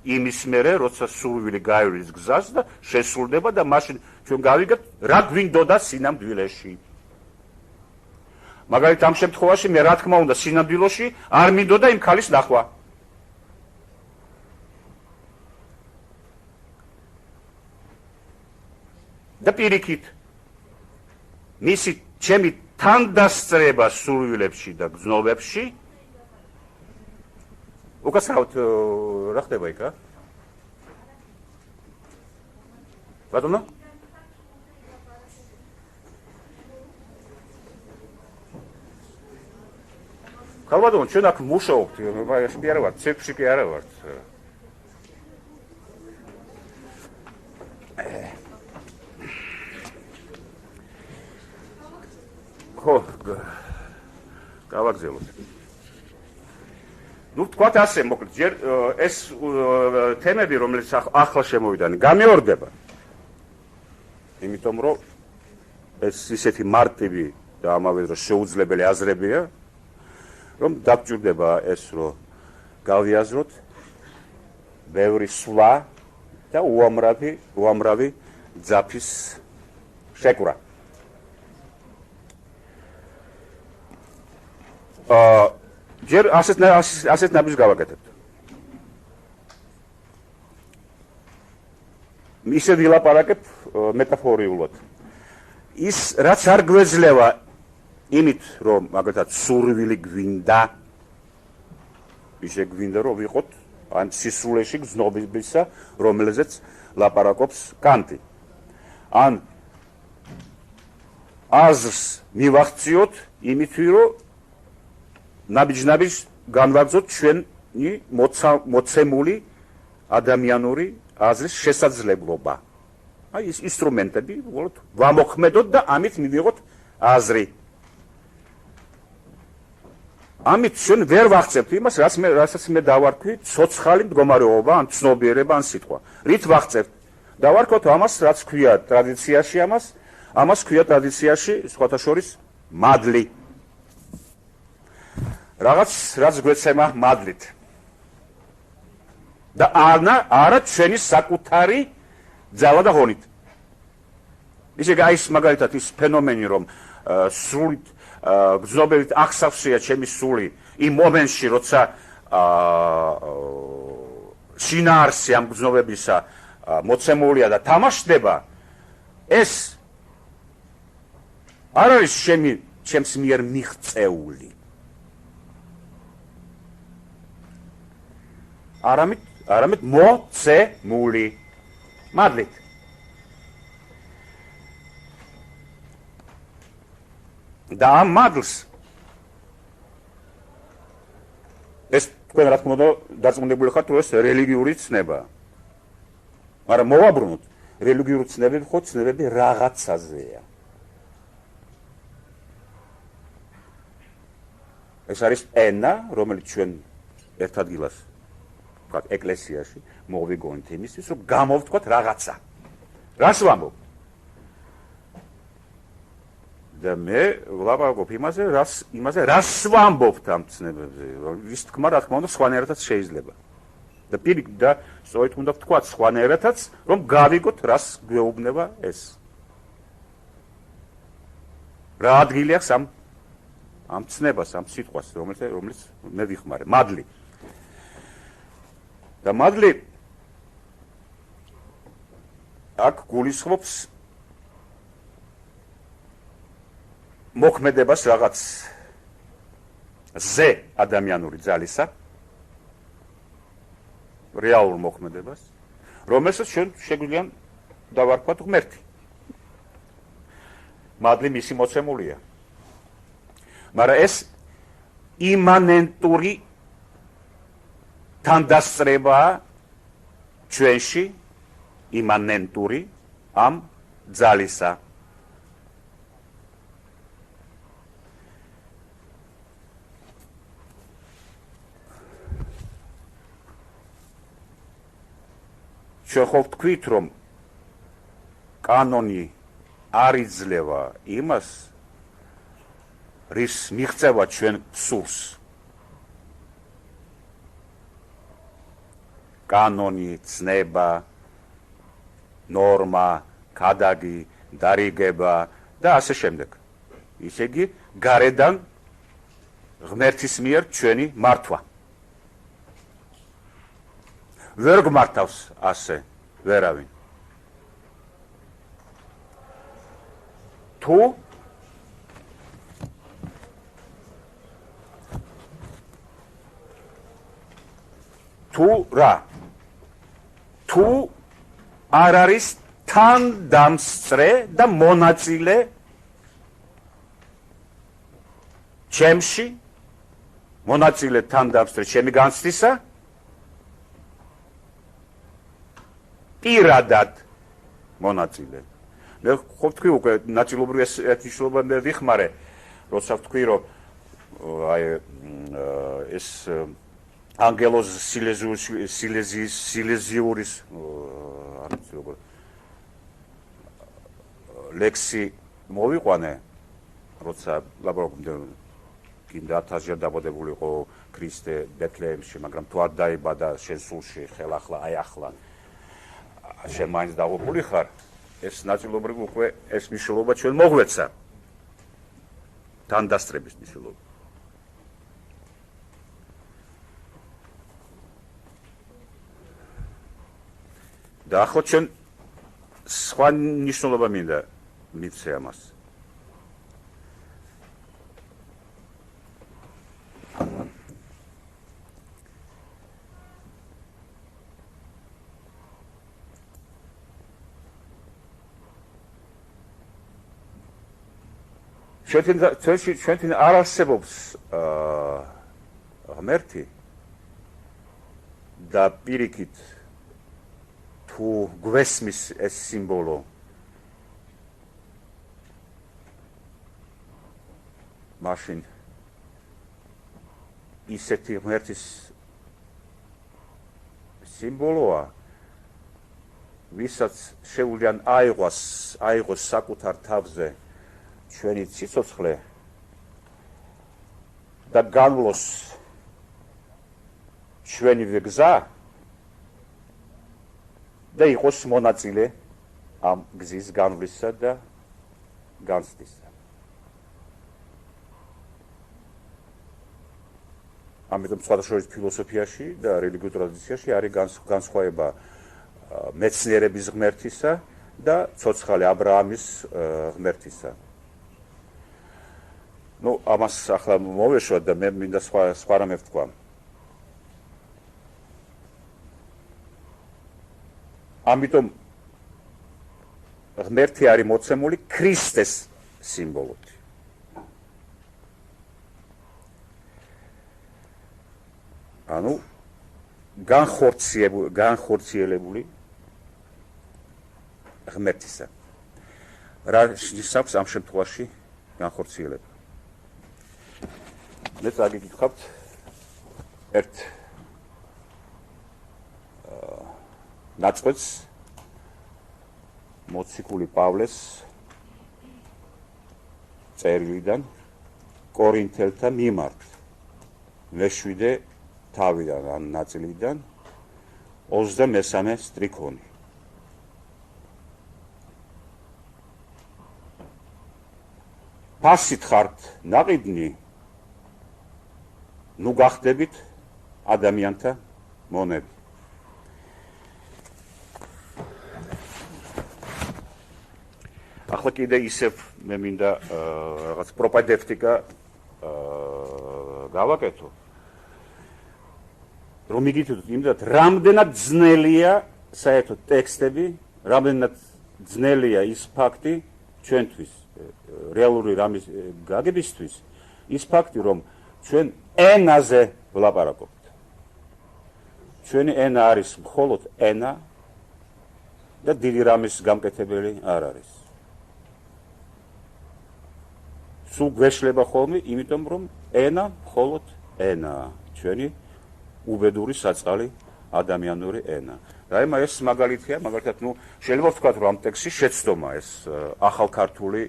იმის მერე, როცა სურვილი გაივლის გზას და შესრულდება და მაშინ ჩვენ გავიგებთ რა გვინდოდა სინამდვილეში. მაგალითად ამ შემთხვევაში მე რა თქმა უნდა სინამდვილეში არ მინდოდა იმ ქალის ნახვა. და პირიქით მისი ჩემი თანდასწრება სურვილებში და გრძნობებში უკაცრავად რა ხდება იქ? ბატონო? ალბათ ჩვენ აქ მუშაობთ, ეს კი არა ვარ, ცექვში კი არა ვარ. ხო, გავაგზავნოთ. ნუ თქვათ ასე, მოკლედ, ჯერ ეს თემები, რომელიც ახლა შემოვიდა, გამეორდება. იმიტომ რომ ეს ისეთი მარტივი და ამავე დროს შეუძლებელი აზრებია, რომ დაგჭირდება ეს, რომ გავიაზროთ ბევრი სვლა და უამრავი ძაფის შეკვრა. ჯერ ასეთ ნაბიჯს გავაკეთებთ. ისე ვილაპარაკებ მეტაფორიულად. ის რაც არ გვეძლევა იმით, რომ მაგალითად სურვილი გვინდა, ისე გვინდა რომ ვიყოთ ან სისულეში გზნობისა, რომელზეც ლაპარაკობს კანტი. ან აზრს მივახციოთ იმით, რომ ნაბიჯ-ნაბიჯ განვაგრძოთ ჩვენი მოცემული ადამიანური აზრის შესაძლებლობა. აი ეს ინსტრუმენტები ვამოქმედოთ და ამით მივიღოთ აზრი. ამით ჩვენ ვერ ვახცებთ იმას, რასაც მე დავარქვი ცოცხალი მდგომარეობა, ან ცნობიერება, ან სიტყვა. რით ვახცებთ? დავარქვათ ამას, რაც ქვია ტრადიციაში ამას ქვია ტრადიციაში სხვათა შორის მადლი. რაც გვეცემა მადლით. და არა ჩვენი საკუთარი ძალა და ღონით. ისე გაის მაგალითად ის ფენომენი, რომ სულით გზნობებით აღსავსეა ჩემი სული იმ მომენტში, როცა შინაარსი ამ გზნობებისა მოცემულია და თამაშდება, ეს არ არის ჩემს მიერ მიღწეული. არამედ მოცემული მადლით. და ამ მადლს ეს თქვენ რა თქმა უნდა დარწმუნებული ხართ, რომ ეს რელიგიური ცნებაა. მაგრამ მოვაბრუნოთ, რელიგიური ცნებები ხო ცნებები რაღაცაზეა. ეს არის ენა, რომელიც ჩვენ ერთ ადგილას ეკლესიაში მოვიგონთ იმისთვის, რომ გამოვთქვათ რაღაცა. რას ვამბობ? და მე ვლაპარაკობ იმაზე, რას ვამბობთ ამ ცნებებზე. ის თქმა, რა თქმა უნდა, სხვანაირადაც შეიძლება. და სწორედ უნდა ვთქვათ სხვანაირადაც, რომ გავიგოთ, რას გვეუბნება ეს. რა ადგილი აქვს ამ ცნებას, ამ სიტყვას, რომელიც მე ვიხმარე, მადლი. და მადლი აქ გულისხმობს მოქმედებას რაღაც ზე ადამიანური ძალისა, რეალურ მოქმედებას, რომელსაც ჩვენ შეგვიძლია დავარქვათ ღმერთი. მადლი მისი მოცემულია. მაგრამ ეს იმანენტური თანდასწრებაა ჩვენში, იმანენტური ამ ძალისა. ჩვენ ხო ვთქვით, რომ კანონი არ იძლევა იმას, რის მიღწევა ჩვენ სურს. კანონი, ცნება, ნორმა, ქადაგი, დარიგება და ასე შემდეგ. ისე იგი გარედან ღმერთის მიერ ჩვენი მართვა. ვერ გმართავს ასე ვერავინ. თუ არ არის თანდამსწრე და მონაწილე ჩემში მონაწილე თან დამსწრე ჩემი განცდისა პირადად მონაწილე. მე ხო ვთქვი უკვე ნაწილობრივ ეს მნიშვნელობა მე ვიხმარე, როცა ვთქვი რომ აი ეს ანგელოზ სილეზიურის ლექსი მოვიყვანე, როცა ლაბორატორიუმდე კიდე 1000-ჯერ დაბადებული იყო ქრისტე ბეთლეემში, მაგრამ თუ არ დაიბადა შენ სულში, ხელახლა, აი ახლა შენ მაინც დაღუპული ხარ, ეს ნაწილობრივ უკვე ეს მნიშვნელობა ჩვენ მოგვეცა. თანდასწრების მნიშვნელობა. და ახლა ჩვენ სხვა მნიშვნელობა მინდა მიცე ამას. ჩვენთან არ არსებობს ღმერთი და პირიქით თუ გვესმის ეს სიმბოლო მაშინ ისეთი ღმერთის სიმბოლოა, ვისაც შეუძლია აიღოს საკუთარ თავზე ჩვენი სიცოცხლე და განვლოს ჩვენი გზა და იყოს მონაწილე ამ გზის განვლისა და განცდისა. ამიტომ სხვადასხვა ფილოსოფიაში და რელიგიურ ტრადიციაში არის განსხვავება მეცნიერების ღმერთისა და ცოცხალი აბრაამის ღმერთისა. ნუ ამას ახლა მოვეშვა და მე მინდა სხვა რამე ვთქვა. ამიტომ ღმერთი არის მოცემული ქრისტეს სიმბოლოთი. ანუ განხორციელებული ღმერთისა. რა ნიშნავს ამ შემთხვევაში განხორციელება? მე წაგიკითხავთ ერთ ნაწყვეტს მოციქული პავლეს წერილიდან კორინთელთა მიმართ მეშვიდე თავიდან ან ნაწილიდან 23 სტრიქონი. ფასით ხართ ნაყიდნი, ნუ გახდებით ადამიანთა მონები. ახლა კიდე ისევ მე მინდა რაღაც პროპაგანდისტიკა გავაკეთო. რომ იგითოთ იმდათ, რამდენად ძნელია საერთოდ ტექსტები, რამდენად ძნელია ის ფაქტი ჩვენთვის, რეალური რამის გაგებისთვის, ის ფაქტი, რომ ჩვენ ენაზე ვლაპარაკობთ. ჩვენი ენა არის მხოლოდ ენა და დიდი რამის გამკეთებელი არ არის. სულ გვეშლება ხოლმე, იმიტომ რომ ენა მხოლოდ ენაა, ჩვენი უბედური საწყალი ადამიანური ენა. და ეს მაგალითია, მაგალითად, ნუ შეიძლება ვთქვათ, რომ ამ ტექსტში შეცდომა ეს ახალქართული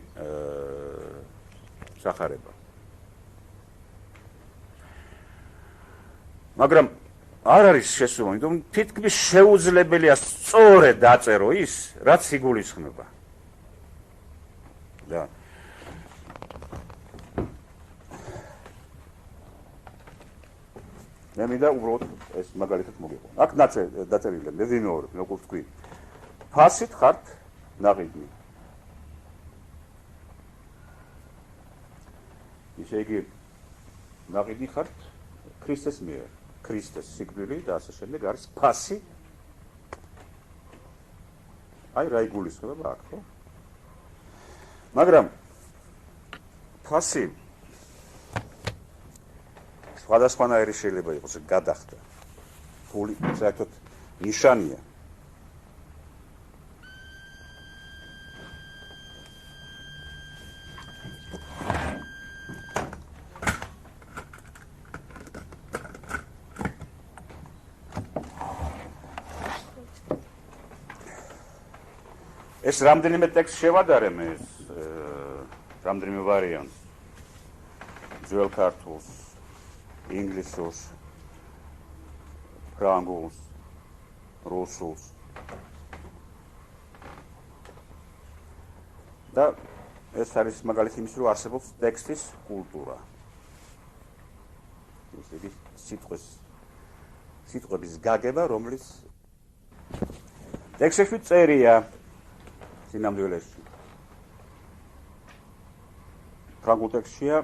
სახარება. მაგრამ არ არის შეცდომა, იმიტომ თითქმის შეუძლებელია სწორედ დაწერო ის, რაც იგულისხმება. და მე მინდა უბრალოდ ეს მაგალითად მოგიყვანო. აქ დაწერილია, მე ვიმეორებ, როგორც ვთქვი. ფასით ხართ ნაყიდნი. ისე იგი ნაყიდნი ხართ ქრისტეს მიერ. ქრისტეს სიკვდილი და ასე შემდეგ არის ფასი. აი რა იგულისხმება აქ, ხო? მაგრამ ფასი სხვადასხვანაირი შეიძლება იყოს გადახდა. ფული საერთოდ ნიშანია. ეს რამდენიმე ტექსტ შევადარე მე რამდენიმე ვარიანტს. ძველ ქართულს, ინგლისურს, ფრანგულს, რუსულს. და ეს არის მაგალითი იმის, რომ არსებობს ტექსტის კულტურა. ესე იგი სიტყვების გაგება, რომლის ტექსტებში წერია სინამდვილეში. ფრანგულ ტექსტშია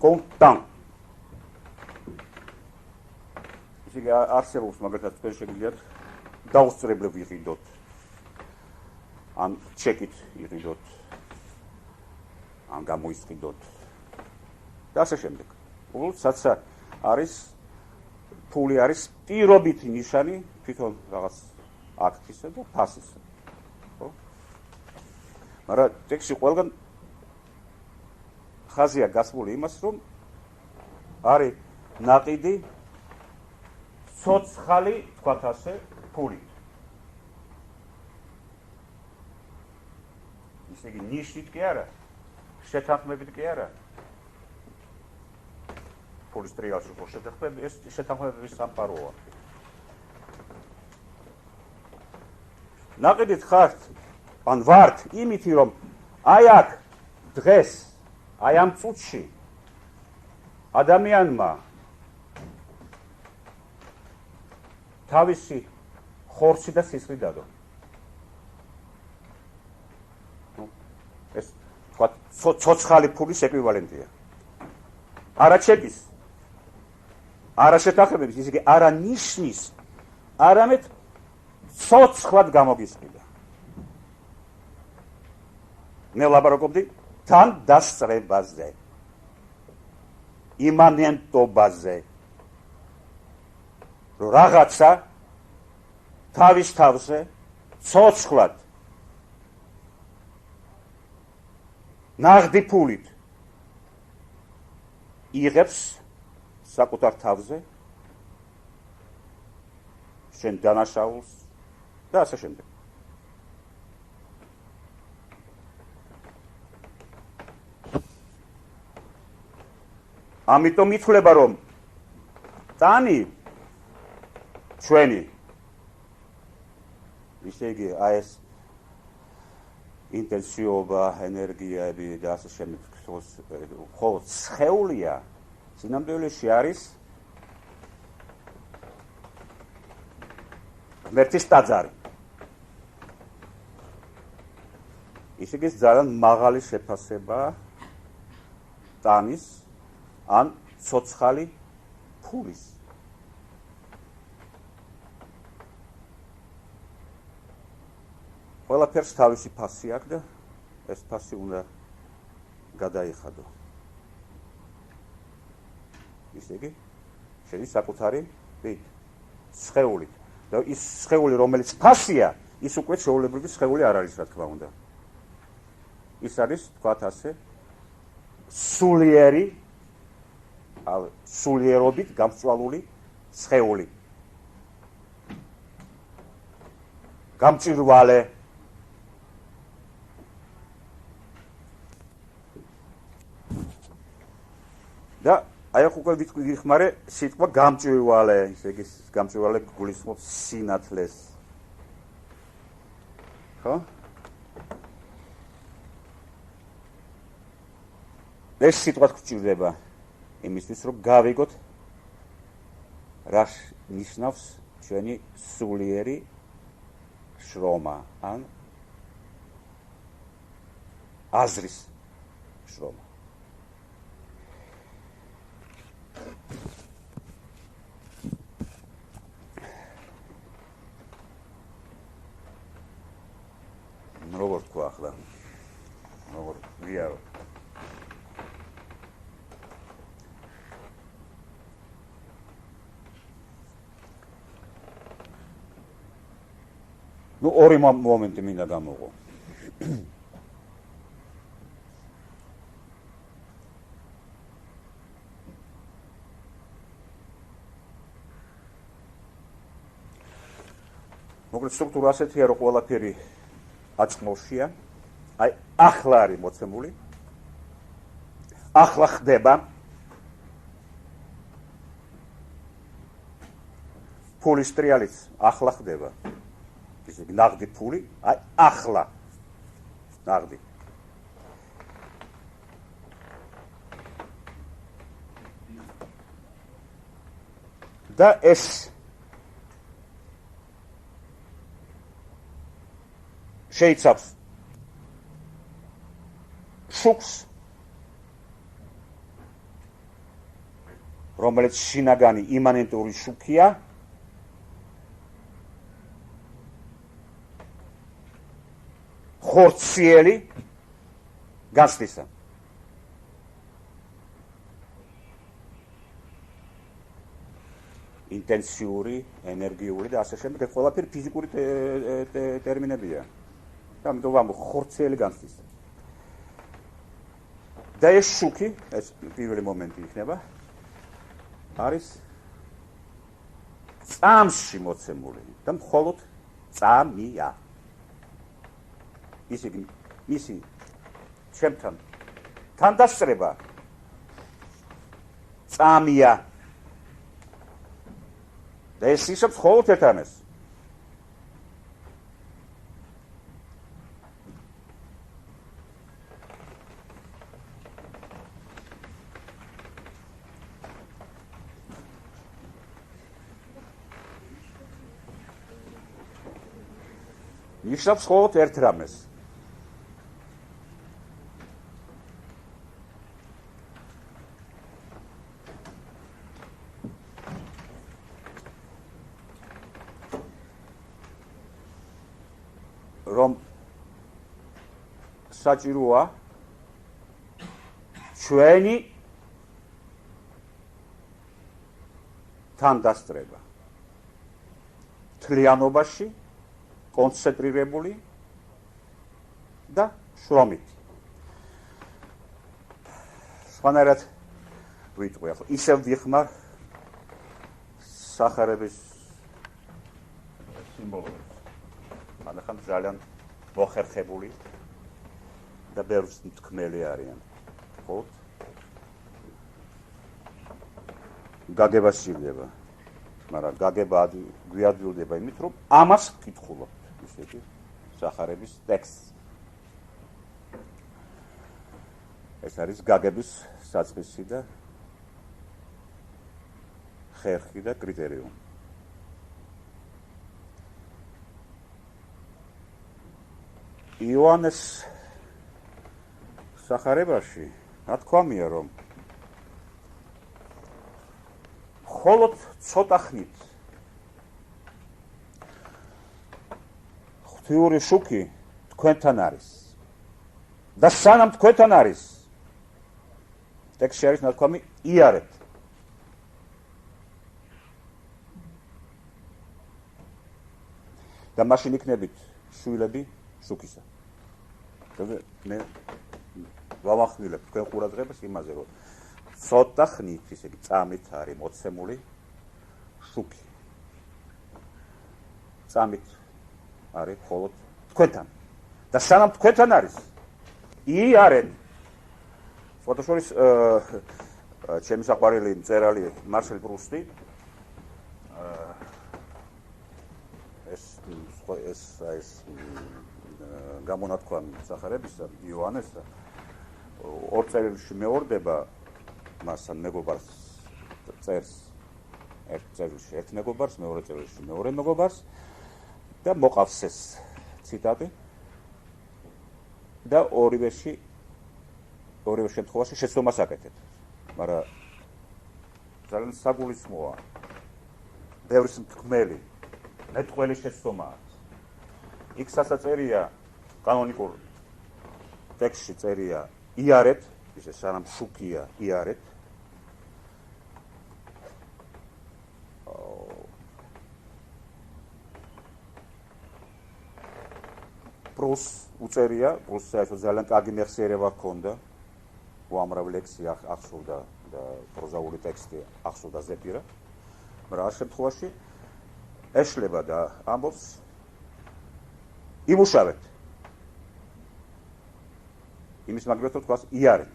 კონტან. ისე არსებობს მაგალითად თქვენ შეგიძლიათ დაუსწრებლად ვიყიდოთ. ან ჩეკით იყიდოთ. ან გამოისყიდოთ. და ასე შემდეგ. უბრალოდ არის ფული არის პირობითი ნიშანი თვითონ რაღაც აქტისა და ფასისა. ხო? მაგრამ ტექსტში ყველგან ხაზია გასმული იმას, რომ არის ნაყიდი ცოცხალი, თქვათ ასე, ფული. ისე იგი ნიშნით კი არა, შეთანხმებით კი არა. ფულის ტრიალში ხო შეთანხმები, ეს შეთანხმების სამყაროა. ნაყიდით ხართ, ან ვართ იმითი, რომ აი აქ დღეს, აი ამ წუთში ადამიანმა თავისი ხორცი და სისხლი დადო. ეს თქვა ცოცხალი ფულის ეკვივალენტია. არა ჩეკის, არა შეთანხმების, ისე იგი არა ნიშნის, არამედ ცოცხლად გამოგისყიდა. მე ლაპარაკობდი თან დასწრებაზე, იმანენტობაზე, რომ რაღაცა თავის თავზე ცოცხლად ნაღდი ფულით იღებს საკუთარ თავზე შენ დანაშაულს და ასე შემდეგ. ამიტომ ითვლება, რომ ტანი ჩვენი ისე იგი აი ეს ინტენსიობა, ენერგიები და ასე შემდეგ, ხოლო სხეულია სინამდვილეში არის ღმერთის ტაძარი. ისე იგი ძალიან მაღალი შეფასება ტანის ან ცოცხალი ფულის. ყველაფერს თავისი ფასი აქვს და ეს ფასი უნდა გადაიხადო. ისე იგი შედის საკუთარი სხეულით. და ის სხეული, რომელიც ფასია, ის უკვე ჩვეულებრივი სხეული არ არის, რა თქმა უნდა. ის არის, თქვათ ასე, სულიერობით გამწვალული სხეული. გამჭირვალე. და აი ახ უკვე ვიხმარე სიტყვა გამჭვირვალე, ისე იგი გამჭვირვალე გულისხმობს სინათლეს. ხო? ეს სიტყვა გვჭირდება იმისთვის, რომ გავიგოთ რა ნიშნავს ჩვენი სულიერი შრომა ან აზრის შრომა. როგორ თქვა ახლა? როგორ ვიარო? ნუ ორი მომენტი მინდა გამოვყო. მოკლედ სტრუქტურა ასეთია, რომ ყველაფერი აწყმოვშია. აი, ახლა არის მოცემული. ახლა ხდება. ფულის ტრიალიც ახლა ხდება. ისე ნაღდი ფული, აი, ახლა. ნაღდი. და ეს შეიცავს შუქს, რომელიც შინაგანი იმანენტური შუქია, ხორციელი გასვლისა. ინტენსიური, ენერგიული და ასე შემდეგ, ყველაფერი ფიზიკური ტერმინებია. ამიტომ ამ ხორციელი განცდისა. და ეს შუქი, ეს პირველი მომენტი იქნება, არის წამსში მოცემული და მხოლოდ წამია. ისე ისი ჩემთან თანდასწრება წამია. და ეს ისე მხოლოდ ერთანეს. ნიშნავს მხოლოდ ერთ რამეს. რომ საჭიროა ჩვენი თანდასწრება თლიანობაში კონცენტრირებული და შრომით. სხვანაირად ვიტყვი ახლა. ისევ ვიხმარ სახარების სიმბოლოებს. ხან ძალიან მოხერხებული და ბევრს თქმელი არიან. ხო? გაგება სჭირდება. მაგრამ გაგება გვიადვილდება იმით, რომ ამას ვკითხულობ. ისეთი სახარების ტექსტს. ეს არის გაგების საწყისი და ხერხი და კრიტერიუმი. იოანეს სახარებაში ნათქვამია, რომ მხოლოდ ცოტა ხნით ღვთიური შუქი თქვენთან არის. და სანამ თქვენთან არის, ტექსტში არის ნათქვამი იარეთ. და მაშინ იქნებით შვილები შუქისა. მე ვამახვილებ თქვენ ყურადღებას იმაზე, რომ ცოტა ხნით, ისე იგი წამით არის მოცემული შუქი. წამით არის მხოლოდ თქვენთან. და სანამ თქვენთან არის, იარეთ. ფოტოშორის ჩემი საყვარელი მწერალი მარსელ პრუსტი ეს გამონათქვამი სახარებისა იოანესა ორ წერილში მეორდება მასთან მეგობარს წერს ერთ წერილში ერთ მეგობარს, მეორე წერილში მეორე მეგობარს და მოყავს ეს ციტატი და ორივე შემთხვევაში შეცდომას აკეთებს. მაგრამ ძალიან საგულისხმოა. ბევრის მთქმელი მეტყველი შეცდომაა. იქ სასაწერია კანონიკურ ტექსტში წერია იარეთ, ისე სანამ შუქია იარეთ. პრუს უწერია, პრუსს საერთოდ ძალიან კარგი მეხსიერება ჰქონდა. უამრავი ლექსი ახსოვდა და პროზაული ტექსტი ახსოვდა ზეპირა. მაგრამ ამ შემთხვევაში ეშლება და ამბობს იმუშავეთ. იმის მაგალითად თქვას იარეთ.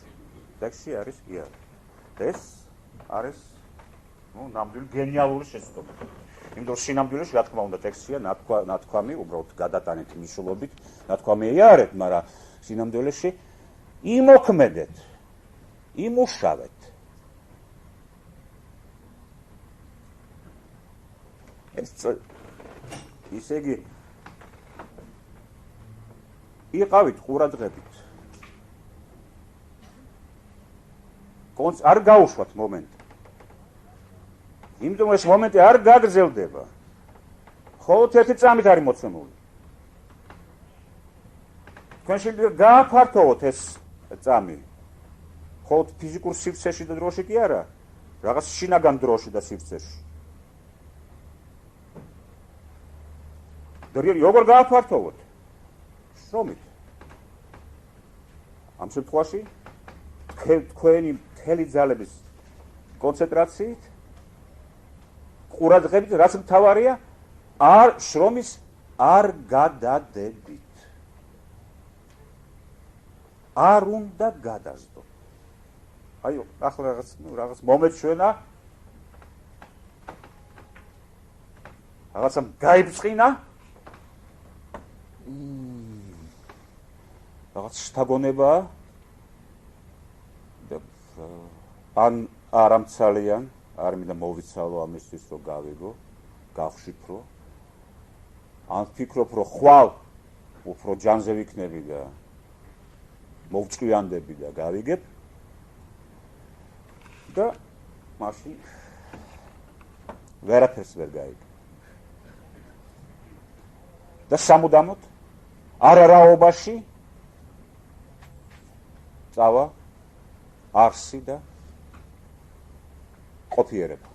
ტექსტში არის იარეთ. ეს არის ნამდვილი გენიალური შესაძლებლობა. იმიტომ რომ სინამდვილეში რა თქმა უნდა ტექსტია ნათქვამი, უბრალოდ გადატანით მნიშვნელობით, ნათქვამი იარეთ, მაგრამ სინამდვილეში იმოქმედეთ, იმუშავეთ. ისე იგი იყავით ყურადღებით. არ გაუშვათ მომენტი. იმიტომ ეს მომენტი არ გაგრძელდება. მხოლოდ ერთი წამით არის მოცემული. თქვენ შეიძლება გააფართოვოთ ეს წამი. მხოლოდ ფიზიკურ სივრცეში და დროში კი არა, რაღაც შინაგან დროში და სივრცეში. როგორ გააფართოვოთ? შრომით. ამ შემთხვევაში თქვენი მთელი ძალების კონცენტრაციით ყურადღებით, რაც მთავარია, შრომის არ გადადებით. არ უნდა გადასდოთ. აი, ახლა რაღაც მომენტ ჩვენა რაღაცა გაიბწყინა რაღაც შთაგონებაა და ან არამცალიან არ მინდა მოვიცალო ამისთვის რომ გავიგო, გავშიფრო. ან ვფიქრობ რომ ხვალ უფრო ჯანზე ვიქნები და მოვწვიანდები და გავიგებ და მაშინ ვერაფერს ვერ გაიგებ. და სამუდამოდ არარაობაში წავა არსი და ყოფიერება.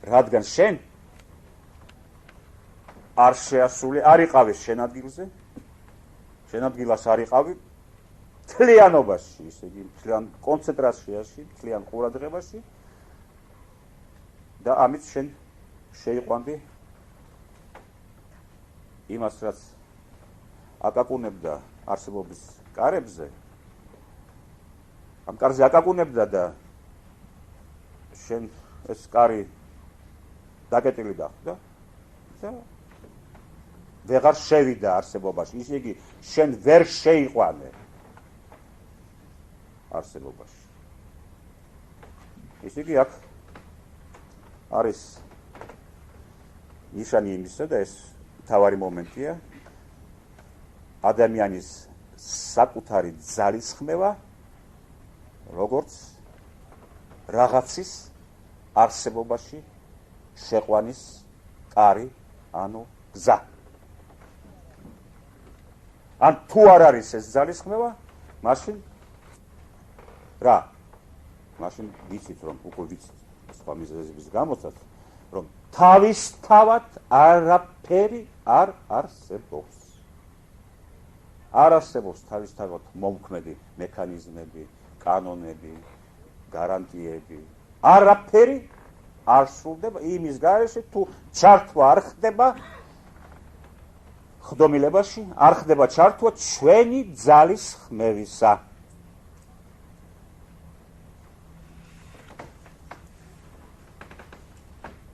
რადგან შენ არ შეასრულე, არ იყავი შენ ადგილზე, შენ ადგილას არ იყავი მთლიანობაში, ისე იგი მთლიან კონცენტრაციაში, მთლიან ყურადღებაში და ამით შენ შეიყვანდი იმას, რაც აკაკუნებდა არსებობის კარებზე, ამ კარზე აკაკუნებდა და შენ ეს კარი დაკეტილი დახვდა და ვეღარ შევიდა არსებობაში. ისე იგი შენ ვერ შეიყვანე არსებობაში. ისე იგი აქ არის ნიშანი იმისა და ეს მთავარი მომენტია ადამიანის საკუთარი ძალისხმევა როგორც რაღაცის არსებობაში შეყვანის კარი, ანუ გზა. ან თუ არ არის ეს ძალისხმევა, მაშინ რა? მაშინ ვიცით რომ უკვე ვიცით სხვა მიზეზების გამოცაც, რომ თავისთავად არაფერი არ არსებობს. არ არსებობს თავისთავად მომქმედი მექანიზმები, კანონები, გარანტიები. არაფერი არ სრულდება იმის გარეშე, თუ ჩართვა არ ხდება ხდომილებაში, არ ხდება ჩართვა ჩვენი ძალის ხმევისა.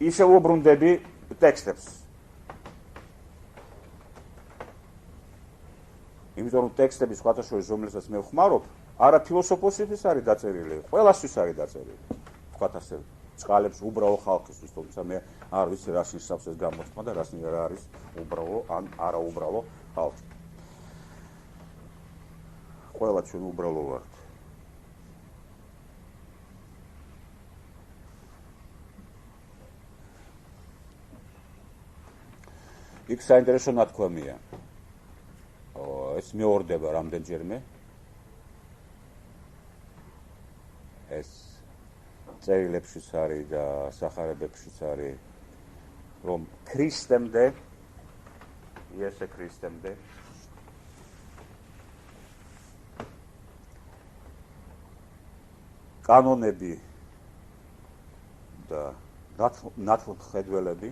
ისე უბრუნდები ტექსტებს. იმიტომ რომ ტექსტების სხვათა შორის, რომელსაც მე ვხმარობ, არა ფილოსოფოსისთვის არის დაწერილი, ყველასთვის არის დაწერილი. ვთქვათ ასე, წყალებს უბრალო ხალხისთვის, თუმცა მე არ ვიცი რას ნიშნავს ეს გამოთქმა და რას რა არის უბრალო ან არაუბრალო ხალხი. ყველა ჩვენ უბრალო ვართ. იქ საინტერესო ნათქვამია. ეს მეორდება რამდენჯერმე. ეს წერილებშიც არის და სახარებებშიც არის, რომ ქრისტემდე, იესე ქრისტემდე, კანონები და ნათლხედველები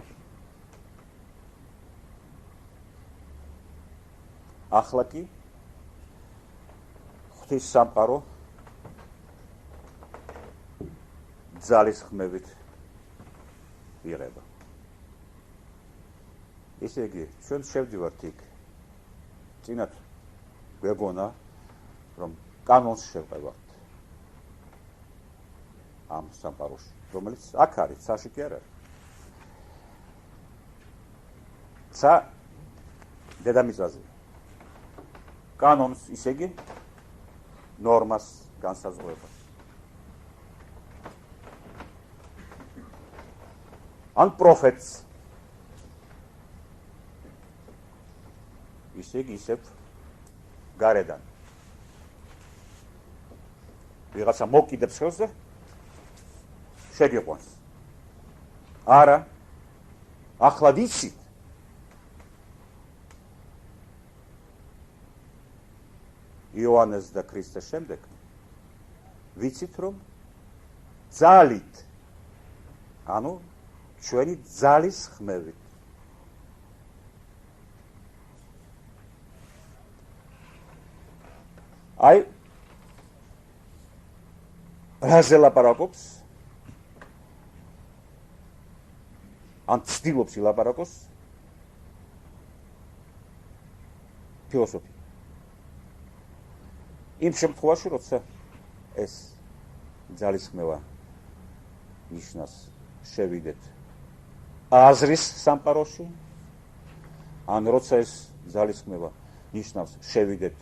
ახლა კი ღვთის სამყარო ძალის ხმებით იღება. ესე იგი, ჩვენ შევდივართ იქ. წინათ გვეგონა, რომ კანონს შევყევართ ამ სამყაროში, რომელიც აქ არის, ცაში კი არ არის. ცა დედამიწაზე. კანონს, ისე იგი, ნორმას განსაზღვრებას. ან პროფეტს. ისე იგი, ისევ გარედან. ვიღაცა მოკიდებს ხელს და შეგიყვანს. არა, ახლა ვიცით. იოანეს და ქრისტეს შემდეგ ვიცით, რომ ძალით, ანუ ჩვენი ძალის ხმებით. აი, რაზე ლაპარაკობს? ან ცდილობს ილაპარაკოს ფილოსოფია. იმ შემთხვევაში, როცა ეს ძალისხმევა ნიშნავს შევიდეთ აზრის სამყაროში, ან როცა ეს ძალისხმევა ნიშნავს შევიდეთ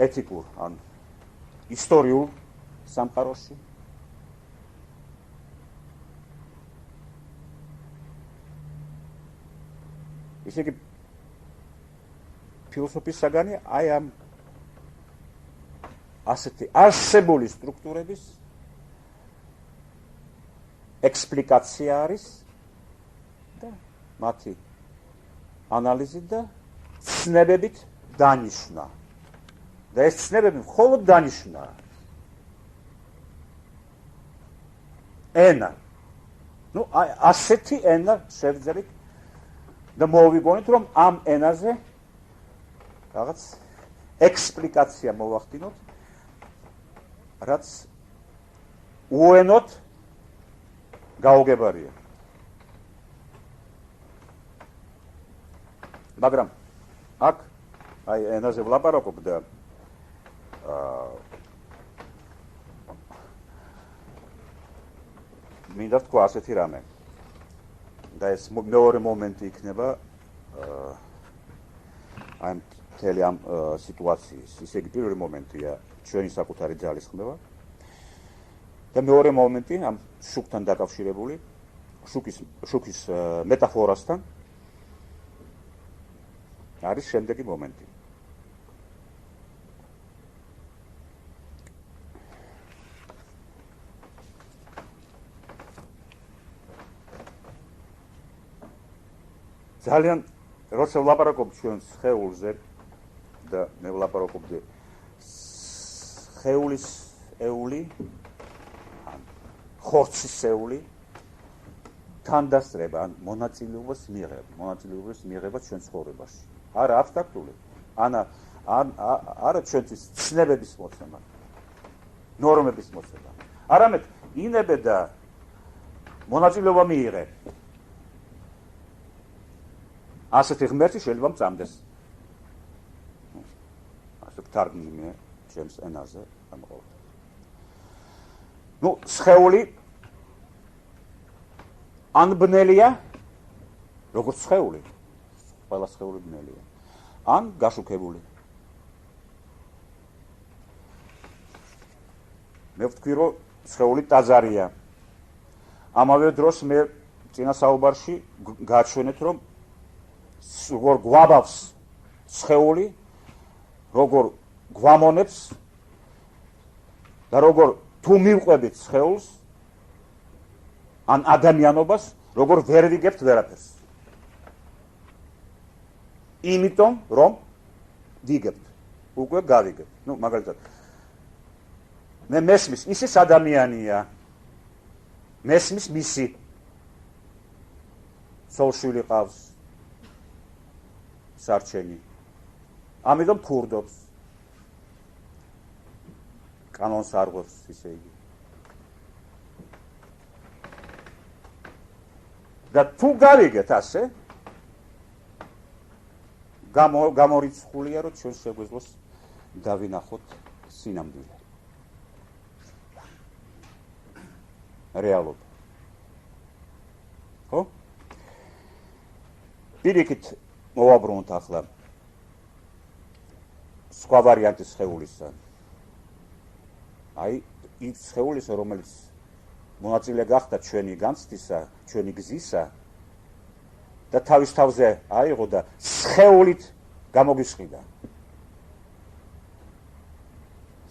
ეთიკურ ან ისტორიულ სამყაროში, ისე იგი ფილოსოფიის საგანი აი ამ ასეთი არსებული სტრუქტურების ექსპლიკაცია არის და მათი ანალიზი და ცნებებით დანიშნა. და ეს ცნებები მხოლოდ დანიშნა. ენა. ნუ აი ასეთი ენა შევძლებთ და მოვიგონეთ, რომ ამ ენაზე რაღაც ექსპლიკაცია მოვახდინოთ, რაც უენოთ გაუგებარია. მაგრამ აქ აი ენაზე ვლაპარაკობ და მინდა თქვა ასეთი რამე. და ეს მეორე მომენტი იქნება აი მთელი ამ სიტუაციის. ისე იგი პირველი მომენტია ჩვენი საკუთარი ძალისხმევა და მეორე მომენტი ამ შუქთან დაკავშირებული, შუქის მეტაფორასთან არის შემდეგი მომენტი. ძალიან როცა ვლაპარაკობ ჩვენ სხეულზე და მე ვლაპარაკობდი სხეულის ეული ან ხორცის ეული თანდასწრება ან მონაწილეობას მიღება ჩვენ ცხოვრებაში. არა აბსტრაქტული, არა ჩვენთვის ცნებების მოცემა, ნორმების მოცემა. არამედ ინებე და მონაწილეობა მიიღე. ასეთი ღმერთი შეიძლება მწამდეს. ასე ვთარგმნი ჩემს ენაზე ამყოლ. ნუ სხეული ან ბნელია, როგორც სხეული, ყველა სხეული ბნელია, ან გაშუქებული. მე ვთქვი, რომ სხეული ტაძარია. ამავე დროს მე წინა საუბარში გაჩვენეთ, რომ როგორ გვაბავს სხეული, როგორ გვამონებს და როგორ თუ მივყვებით სხეულს ან ადამიანობას, როგორ ვერ ვიგებთ ვერაფერს. იმიტომ რომ ვიგებთ, უკვე გავიგებთ. ნუ მაგალითად მე მესმის, ის ადამიანია. მესმის მისი. სოლშვილი ყავს. სარჩენი. ამიტომ ქურდობს. კანონს არ ღვევს, ისე იგი. და თუ გავიგეთ ასე, გამორიცხულია, რომ ჩვენ შეგვეძლოს დავინახოთ სინამდვილე. რეალობა. ხო? პირიქით მოვაბრუნოთ ახლა სხვა ვარიანტი სხეულისა. აი, ის სხეულისა, რომელიც მონაწილე გახდა ჩვენი განცდისა, ჩვენი გზისა და თავის თავზე აიღო და სხეულით გამოგისყიდა.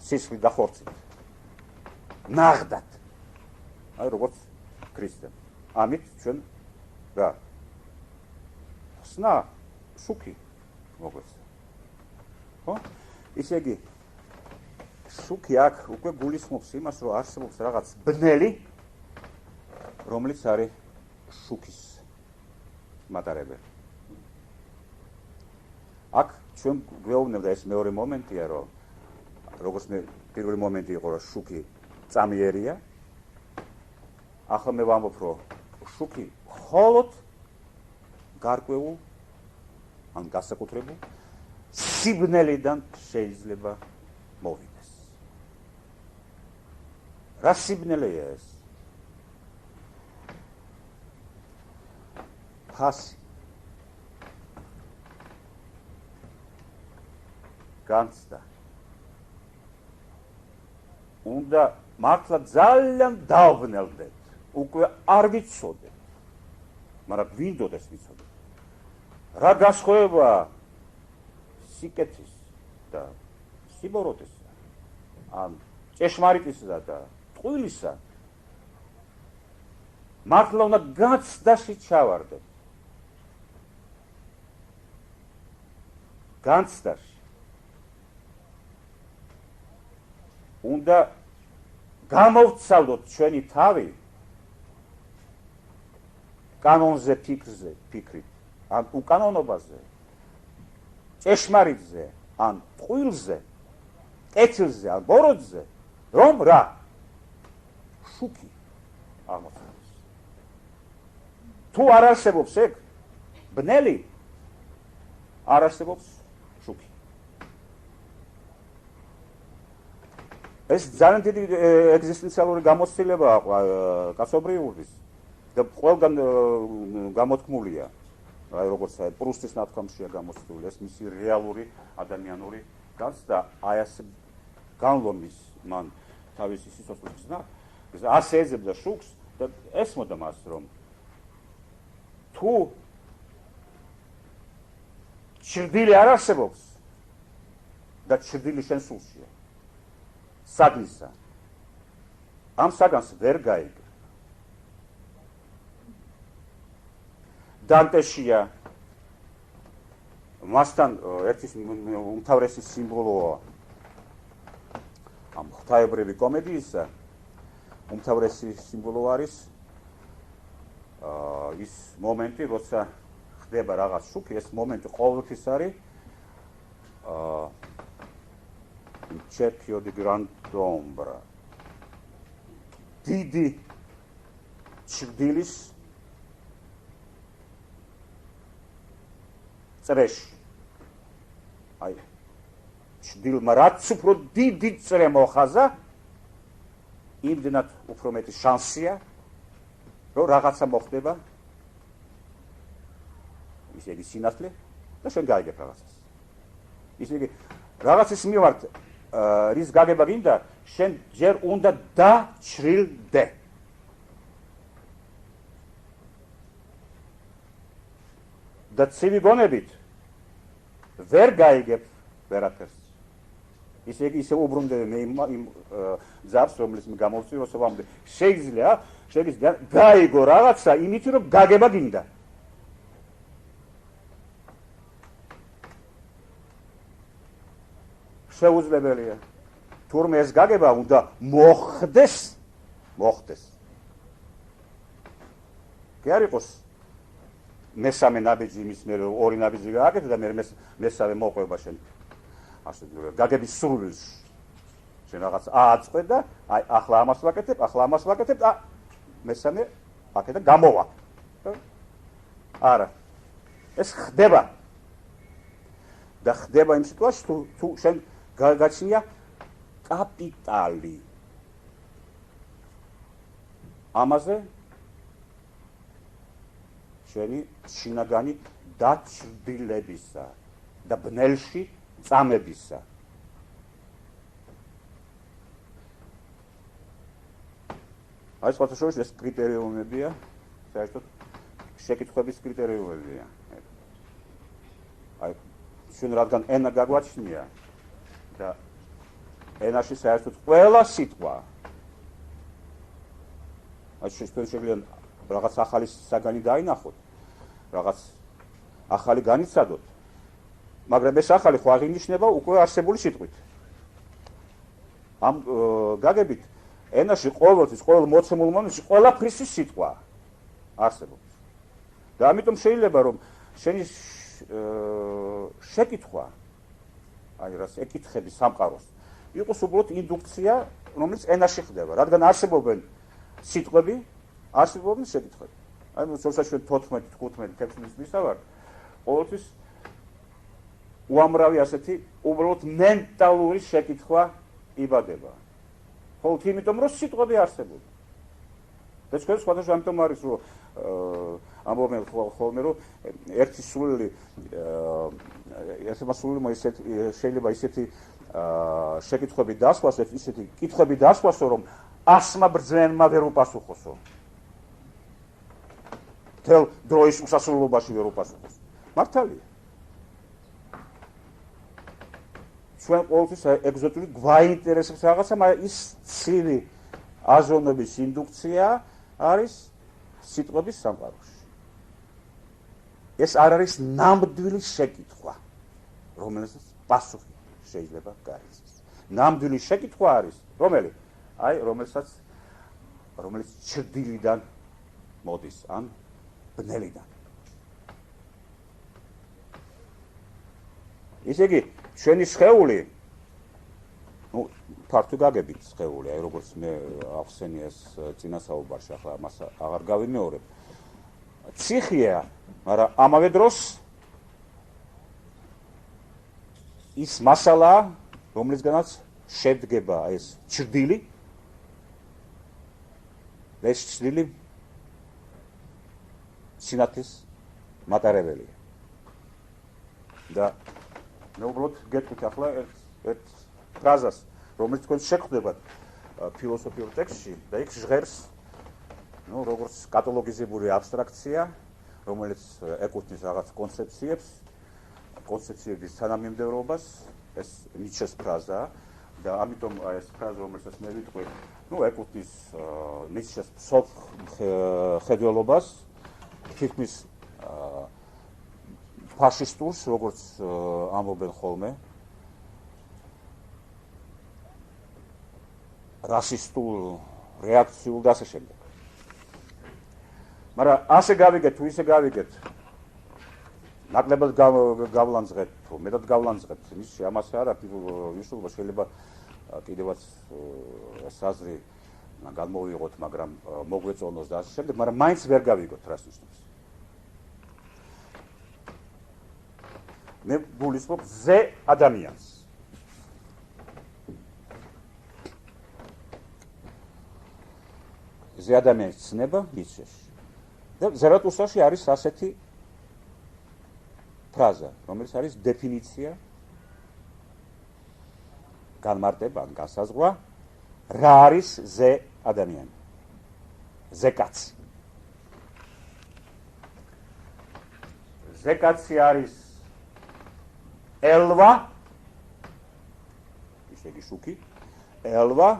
სისხლით და ხორცით. ნაღდად. აი, როგორც ქრისტე. ამით ჩვენ რა? ხსნა, შუქი მოგვეცა. ხო? ისე იგი შუქი აქ უკვე გულისხმობს იმას, რომ არსებობს რაღაც ბნელი, რომელიც არის შუქის მატარებელი. აქ ჩვენ გვეუბნებდა ეს მეორე მომენტია, რომ როგორც მე პირველი მომენტი იყო, რომ შუქი წამიერია. ახლა მე ვამბობ, რომ შუქი მხოლოდ გარკვეულ ან განსაკუთრებულ სიბნელიდან შეიძლება მოვიდეს. რა სიბნელეა ეს? ფასი. განცდა. უნდა მართლა ძალიან დავბნელდეთ. უკვე არ ვიცოდეთ. მაგრამ გვინდოდეს ვიცოდეთ. რა გასხვავება სიკეთის და სიბოროტისა, ან ჭეშმარიტისა და ტყუილისა, მართლა უნდა განცდაში ჩავარდეთ. განცდაში. უნდა გამოვცალოთ ჩვენი თავი კანონზე, ფიქრით, ან უკანონობაზე, ჭეშმარიტზე, ან ტყუილზე, კეთილზე, ან ბოროტზე, რომ რა? შუქი აღმოჩნდეს. თუ არ არსებობს ეგ, ბნელი, არ არსებობს შუქი. ეს ძალიან დიდი ეგზისტენციალური გამოცდილებაა კაცობრიობის და ყველგან გამოთქმულია. აი როგორც პრუსტის ნათქვამშია გამოცდილი, ეს მისი რეალური ადამიანური განცდა, აი ასე განლომის მან თავისი სიცოცხლის ხსნა, ასე ეძებდა შუქს და ესმოდა მას, რომ თუ ჩრდილი არ არსებობს და ჩრდილი შენ სულშია, საგნისა, ამ საგანს ვერ გაიგე. დანტეშია მასთან ერთის უმთავრესი სიმბოლოა ამ ღვთაებრივი კომედიისა. უმთავრესი სიმბოლო არის ის მომენტი, როცა ხდება რაღაც შუქი, ეს მომენტი ყოველთვის არის cerchio di grand'ombra. დიდი ჩრდილის წრეში. აი, ჩრდილმა რაც უფრო დიდი წრე მოხაზა, იმდენად უფრო მეტი შანსია, რომ რაღაცა მოხდება, ისე იგი სინათლე და შენ გაიგებ რაღაცას. ისე იგი რაღაცის მიმართ რის გაგება გინდა, შენ ჯერ უნდა დაჩრილდე. და ცივი გონებით ვერ გაიგებ ვერაფერს. ისე იგი ისე უბრუნდება მე იმ ძაბს, რომელიც მე გამოვწვი, როსობამდე შეიძლება გაიგო რაღაცა იმით, რომ გაგება გინდა. შეუძლებელია. თურმე ეს გაგება უნდა მოხდეს. კი არ იყოს მესამე ნაბიჯი იმის მერე ორი ნაბიჯი გააკეთე და მე მესამე მოყვება შენ. ასე გაგების სრულს. შენ რაღაც ააწყვე და აი ახლა ამას ვაკეთებ, მესამე აკეთე გამოვა. არა. ეს ხდება. და ხდება იმ სიტუაციაში თუ შენ გაჩნია კაპიტალი. ამაზე შენი შინაგანი დაჩრდილებისა და ბნელში წამებისა. აი სხვა შორის ეს კრიტერიუმებია, საერთოდ შეკითხვების კრიტერიუმებია. აი შენ რადგან ენა გაგვაჩნია და ენაში საერთოდ ყველა სიტყვა აი შეგვიძლია რაღაც ახალი საგანი დაინახოთ, რაღაც ახალი განიცადოთ, მაგრამ ეს ახალი ხო აღინიშნება უკვე არსებული სიტყვით. ამ გაგებით ენაში ყოველთვის ყოველ მოცემულ მომენტში ყველაფრის სიტყვა არსებობს. და ამიტომ შეიძლება რომ შენი შეკითხვა აი რას ეკითხები სამყაროს იყოს უბრალოდ ინდუქცია, რომელიც ენაში ხდება, რადგან არსებობენ სიტყვები, არსებობენ შეკითხვები. აი მოსულსაშუალო 14, 15, 16 მისავარ, ყოველთვის უამრავი ასეთი უბრალოდ მენტალური შეკითხვა იბადება. ხოლო იმიტომ რომ სიტყვები არსებობენ. და თქვენ სხვადასხვა ამიტომ არის რომ ამბობენ ხოლმე რომ ერთი სული შეიძლება ისეთი შეკითხვები დასვას, ისეთი კითხვები დასვასო, რომ 100-მა ბრძენმა ვერ უპასუხოსო. თელ დროის უსასრულობაში ვერ უპასუხოს. მართალია. ჩვენ ყოველთვის ეგზოტური გვაინტერესებს რაღაცა, მაგრამ ის ცივი აზროვნების ინდუქცია არის სიტყვების სამყაროში. ეს არ არის ნამდვილი შეკითხვა, რომელსაც პასუხი შეიძლება გაიცეს. ნამდვილი შეკითხვა არის, რომელიც ჩრდილიდან მოდის, ან ბნელიდან. ისე იგი, ჩვენი სხეული, ფართო გაგებით სხეული, აი როგორც მე ახსენე ეს წინასაუბარში, ახლა მას აღარ გავიმეორებ. ციხეა, მაგრამ ამავე დროს ის მასალა, რომლისგანაც შედგება ეს ჩრდილი, ეს ჩრდილი სინათლის მატარებელია. და მე უბრალოდ გეტყვით ახლა ერთ ფრაზას, რომელიც თქვენ შეგხვდებათ ფილოსოფიურ ტექსტში და იქ ჟღერს როგორც კატალოგიზებული აბსტრაქცია, რომელიც ეკუთვნის რაღაც კონცეფციების თანამიმდევრობას, ეს ნიჩეს ფრაზაა და ამიტომ ეს ფრაზა, რომელსაც მე ვიტყვი, ეკუთვნის ნიჩეს ხედველობას, თითქმის ფაშისტურს, როგორც ამბობენ ხოლმე, რასისტულ, რეაქციულ და ასე შემდეგ. მაგრამ ასე გავიგეთ, თუ ისე გავიგეთ, ნაკლებად გავლანძღეთ, თუ მეტად გავლანძღეთ, ისე ამას არ აქვს მნიშვნელობა, შეიძლება კიდევაც საზრი განმოვიღოთ, მაგრამ მოგვეწონოს და ასე შემდეგ, მაგრამ მაინც ვერ გავიგოთ რას ნიშნავს. მე გულისხმობ ზე ადამიანს. ზე ადამიანის ცნება ნიცშეში. და ზარათუსტრაში არის ასეთი ფრაზა, რომელიც არის დეფინიცია, განმარტება, ან განსაზღვრა, რა არის ზე ადამიანი. ზე კაცი. ზე კაცი არის ელვა, ისე იგი შუქი, ელვა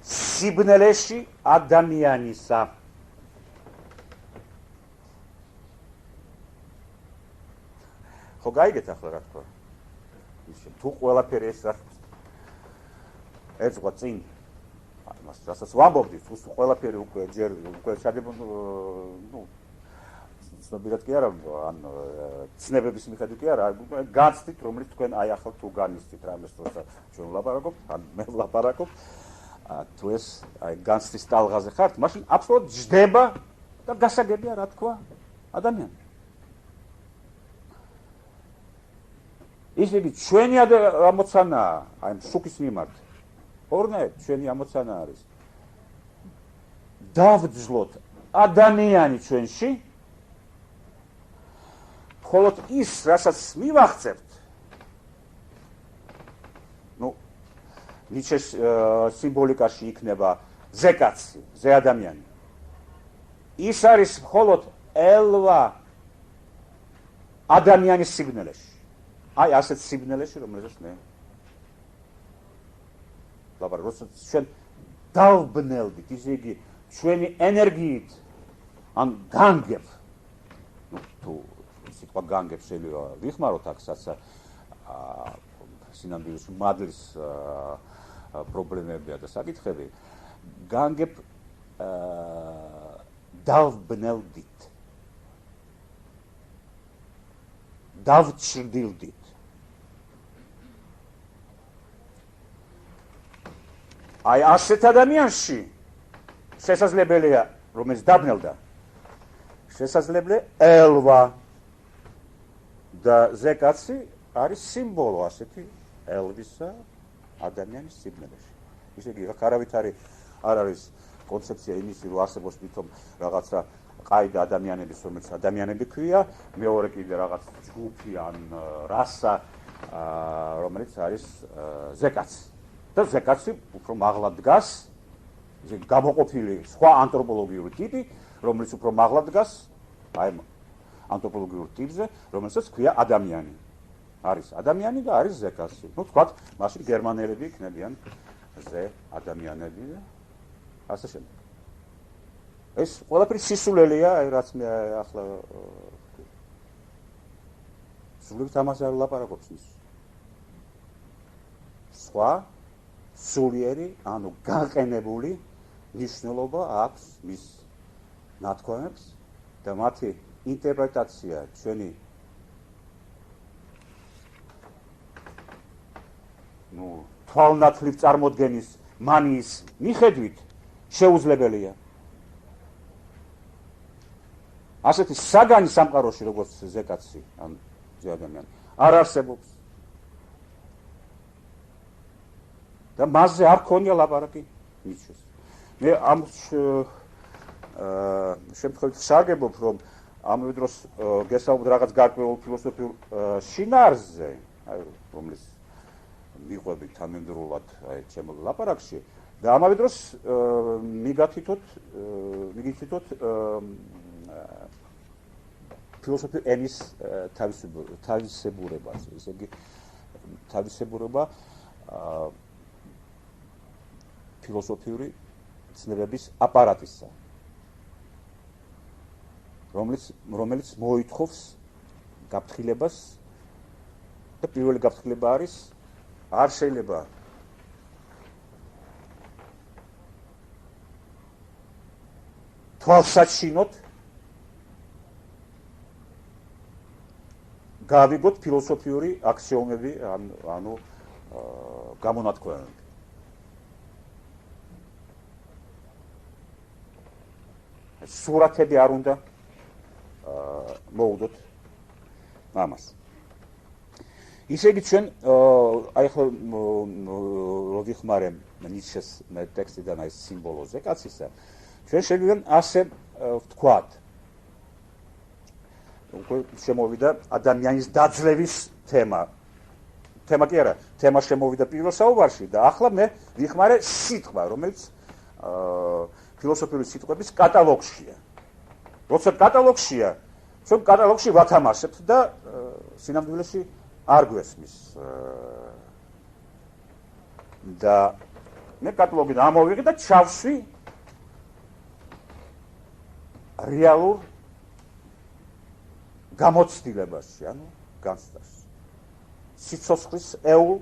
სიბნელეში ადამიანისა. ხო გაიგეთ ახლა რა თქვა? ისე თუ ყველაფერი ეს არის. ეწვა წინ მას რასაც ვამბობდით, ყველაფერი უკვე ჯერ უკვე ცნობილად კი არა, ან ცნებების მიხედვით კი არა, განცდით, რომელიც თქვენ აი ახლა თუ განიცდით რამეს როცა ჩვენ ვლაპარაკობთ, ან მე ვლაპარაკობ, თუ ეს აი განცდის ტალღაზე ხართ, მაშინ აბსოლუტურად ჯდება და გასაგებია რა თქვა ადამიანი. ისე იგი ჩვენი ამოცანაა, აი შუქის მიმართ. ორნაირად ჩვენი ამოცანა არის დავძლოთ ადამიანი ჩვენში, ხოლო ის, რასაც მივახცევთ, ნიჩეს სიმბოლიკაში იქნება ზეკაცი, ზე ადამიანი. ის არის მხოლოდ ელვა ადამიანის სიბნელეში. აი ასეთ სიბნელეში, რომელსაც მე როცა ჩვენ დავბნელდით, ისე იგი ჩვენი ენერგიით ან განგებ, თუ სიტყვა განგებ შეიძლება ვიხმაროთ აქ საცა სინამდვილეში მადლის პრობლემებია და საკითხები, განგებ დავბნელდით, დავჩრდილდით. აი ასეთ ადამიანში შესაძლებელია, რომელიც დაბნელდა, შესაძლებელი ელვა და ზეკაცი არის სიმბოლო ასეთი ელვისა ადამიანის სიბნელეში. ისე იგი არავითარი არ არის კონცეფცია იმისი, რომ არსებობს თვითონ რაღაცა ყაიდა ადამიანების, რომელიც ადამიანები ქვია, მეორე კიდე რაღაც ჯგუფი ან რასა, რომელიც არის ზეკაცი. და ზეკაცი უფრო მაღლა დგას, ისე გამოყოფილი სხვა ანთროპოლოგიური ტიპი, რომელიც უფრო მაღლა დგას, აი ანთროპოლოგიურ ტიპზე, რომელსაც ქვია ადამიანი. არის ადამიანი და არის ზეკაცი. თქვათ, მაშინ გერმანელები იქნებიან ზე ადამიანები და ასე შემდეგ. ეს ყველაფერი სისულელეა, რაც მე ახლა სულებით ამას არ ვლაპარაკობს ის. სხვა სულიერი, ანუ გაყენებული ნიშნულობა აქვს მის ნათქვამებს და მათი ინტერპრეტაცია ჩვენი თვალნათლივ წარმოდგენის მანიის მიხედვით შეუძლებელია. ასეთი საგანი სამყაროში, როგორც ზეკაცი, ან ზე ადამიანი, არ არსებობს. და მასზე არ ქონია ლაპარაკი მისთვის. მე ამ შემთხვევით სარგებლობ, რომ ამავე დროს გესაუბრებ რაღაც გარკვეულ ფილოსოფიურ შინაარსზე, რომლის მიყვებით თანმიმდევრულად ჩემ ლაპარაკში და ამავე დროს მიგითითოთ ფილოსოფიურ ენის თავისებურებას, ესე იგი თავისებურება ფილოსოფიური ცნებების აპარატისა, რომელიც მოითხოვს გაფრთხილებას და პირველი გაფრთხილება არის არ შეიძლება თვალსაჩინოდ გავიგოთ ფილოსოფიური აქსიომები, ანუ გამონათქვამები. სურათები არ უნდა მოუდოთ ამას. ისე იგი ჩვენ აი ხო როდიხმარემ ნიჩეს ტექსტიდან აი სიმბოლოზე კაცისა, ჩვენ შეგვიძლია ასე ვთქვათ. უკვე შემოვიდა ადამიანის დაძლევის თემა. თემა კი არა, თემა შემოვიდა პირველ საუბარში და ახლა მე ვიხმარე სიტყვა, რომელიც ფილოსოფიური სიტყვების კატალოგშია. როცა კატალოგშია, ჩვენ კატალოგში ვათამაშებთ და სინამდვილეში არ გვესმის. და მე კატალოგიდან ამოვიღე და ჩავსვი რეალურ გამოცდილებაში, ანუ განცდაში. სიცოცხლის ეულ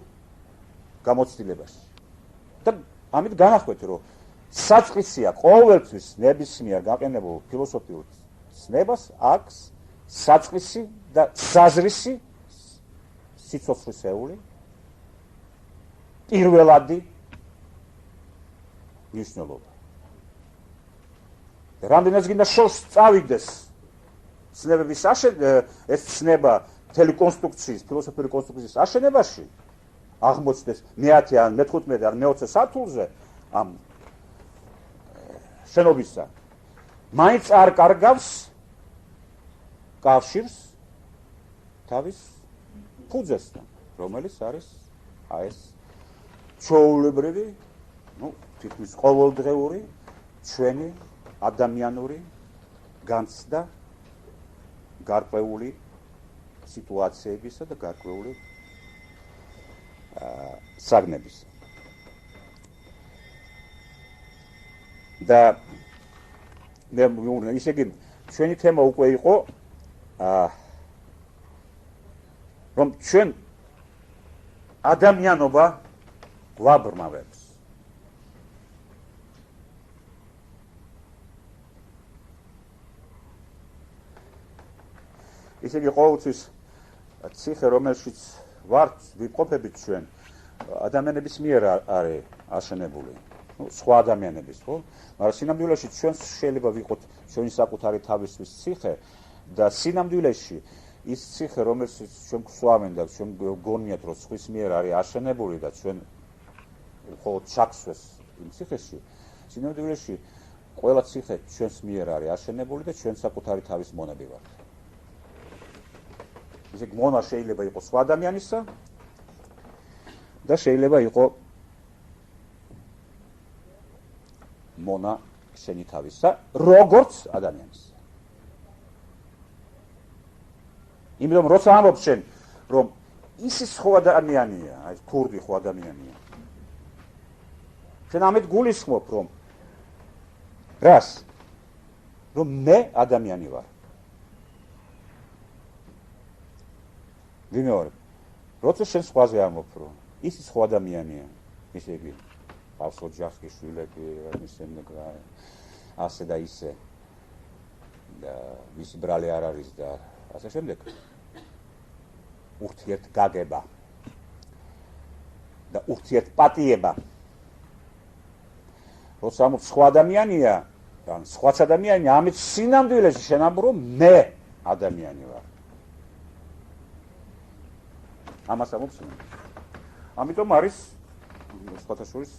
გამოცდილებაში. და ამით განახვეთ, რომ საწყისია ყოველთვის ნებისმიერ გაყენებულ ფილოსოფიურ ცნებას აქვს საწყისი და საზრისი სიცოცხლისეული პირველადი მნიშვნელობა. რამდენიც გინდა შორს წავიდეს ცნებების ეს ცნება მთელი კონსტრუქციის, ფილოსოფიური კონსტრუქციის აშენებაში აღმოჩნდეს მე-10 ან მე-15 ან მე-20 სართულზე ამ შენობისა, მაინც არ კარგავს კავშირს თავის ფუძესთან, რომელიც არის ეს ჩვეულებრივი, თითქმის ყოველდღიური ჩვენი ადამიანური განცდა გარკვეული სიტუაციებისა და გარკვეული საგნებისა. და მე ისე იგი ჩვენი თემა უკვე იყო რომ ჩვენ ადამიანობა გვაბრმავებს. ისე იგი ყოველთვის ციხე, რომელშიც ვართ, ვიმყოფებით ჩვენ, ადამიანების მიერ არის აშენებული. სხვა ადამიანების, ხო? მაგრამ სინამდვილეში ჩვენ შეიძლება ვიყოთ ჩვენი საკუთარი თავისთვის ციხე და სინამდვილეში ის ციხე, რომელშიც ჩვენ გვსვამენ და ჩვენ გონიათ, რომ სხვის მიერ არის აშენებული და ჩვენ მხოლოდ ჩაგვსვეს იმ ციხეში, სინამდვილეში ყველა ციხე ჩვენს მიერ არის აშენებული და ჩვენ საკუთარი თავის მონები ვართ. ისე მონა შეიძლება იყოს სხვა ადამიანისა და შეიძლება იყოს მონა შენი თავისა, როგორც ადამიანის. იმიტომ როცა ამბობ შენ, რომ ისი სხვა ადამიანია, აი ქურდი სხვა ადამიანია. შენ ამით გულისხმობ, რომ რას? რომ მე ადამიანი ვარ. ვიმეორებ, როცა შენ სხვაზე ამბობ, რომ ისი სხვა ადამიანია, ისე იგი ყავს ოჯახი, შვილები, ასე და ისე და მისი ბრალი არ არის და ასე შემდეგ. ურთიერთგაგება და ურთიერთპატიება. როცა ამბობ სხვა ადამიანია, ან სხვაც ადამიანია, ამით სინამდვილეში შენ ამბობ, რომ მე ადამიანი ვარ. ამას ამბობს. ამიტომ არის სხვათა შორის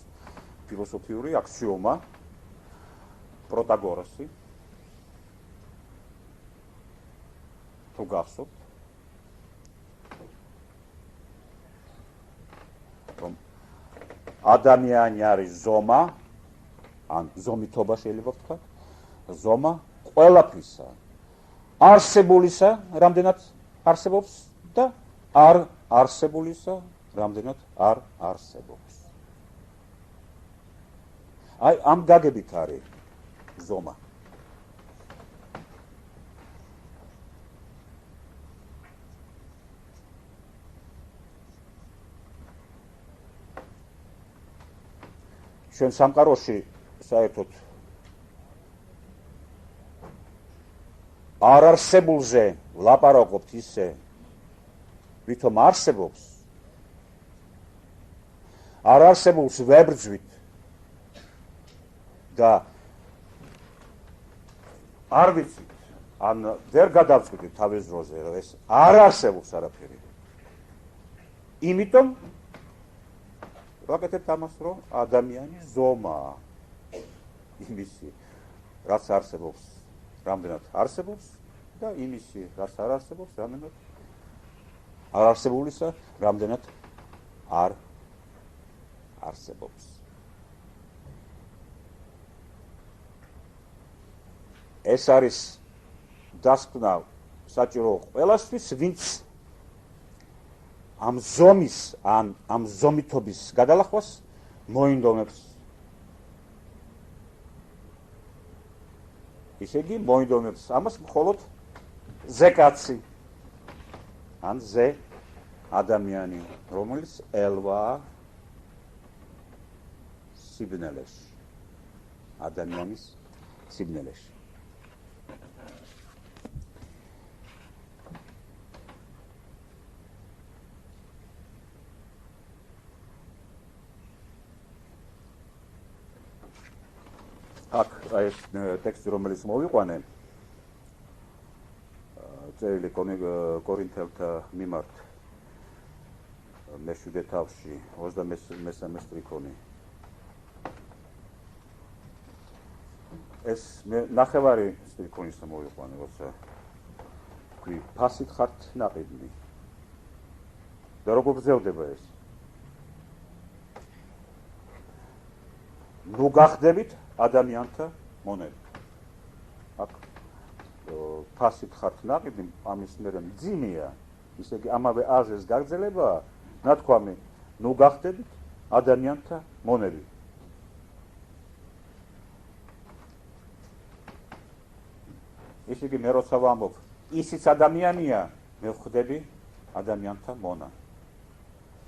ფილოსოფიური აქსიომა პროტაგორასი. თუ გახსოვთ, რომ ადამიანი არის ზომა, ან ზომითობა შეიძლება ვთქვა, ზომა ყველაფრისა, არსებულისა, რამდენად არსებობს და არ არსებულისა, რამდენად არ არსებობს. აი ამ გაგებით არის ზომა. ჩვენ სამყაროში საერთოდ არ არსებულზე ვლაპარაკობთ ისე, ვითომ არსებობს, არ არსებულს ვებრძვით და არ ვიცით, ან ვერ გადავწყვიტით თავის დროზე, რომ ეს არ არსებობს არაფერი. იმიტომ ვაკეთებთ ამას, რომ ადამიანი ზომაა. იმისი, რაც არსებობს, რამდენად არსებობს და იმისი, რაც არ არსებობს, რამდენად არ არსებულისა, რამდენად არ არსებობს. ეს არის დასკვნა საჭირო ყველასთვის, ვინც ამ ზომის ან ამ ზომითობის გადალახვას მოინდომებს. ისე იგი მოინდომებს ამას მხოლოდ ზეკაცი ან ზე ადამიანი, რომელიც ელვა სიბნელეში. ადამიანის სიბნელეში. აქ ეს ტექსტი რომელიც მოვიყვანე წერილი კორინთელთა მიმართ მე-7 თავში 23 სტრიქონი ეს მე ნახევარი სტრიქონის მოვიყვანე როცა თქვი ფასით ხართ ნაყიდნი და როგორ გრძელდება ეს ნუ გახდებით ადამიანთა მონები. აქ ფასით ხართ ნაყიდი, ამის მერე მძიმეა, ისე კი ამავე აზრს გაგრძელებაა, ნათქვამი, ნუ გახდებით ადამიანთა მონები. ისე კი მე როცა ვამბობ, ისიც ადამიანია, მე ვხვდები ადამიანთა მონა.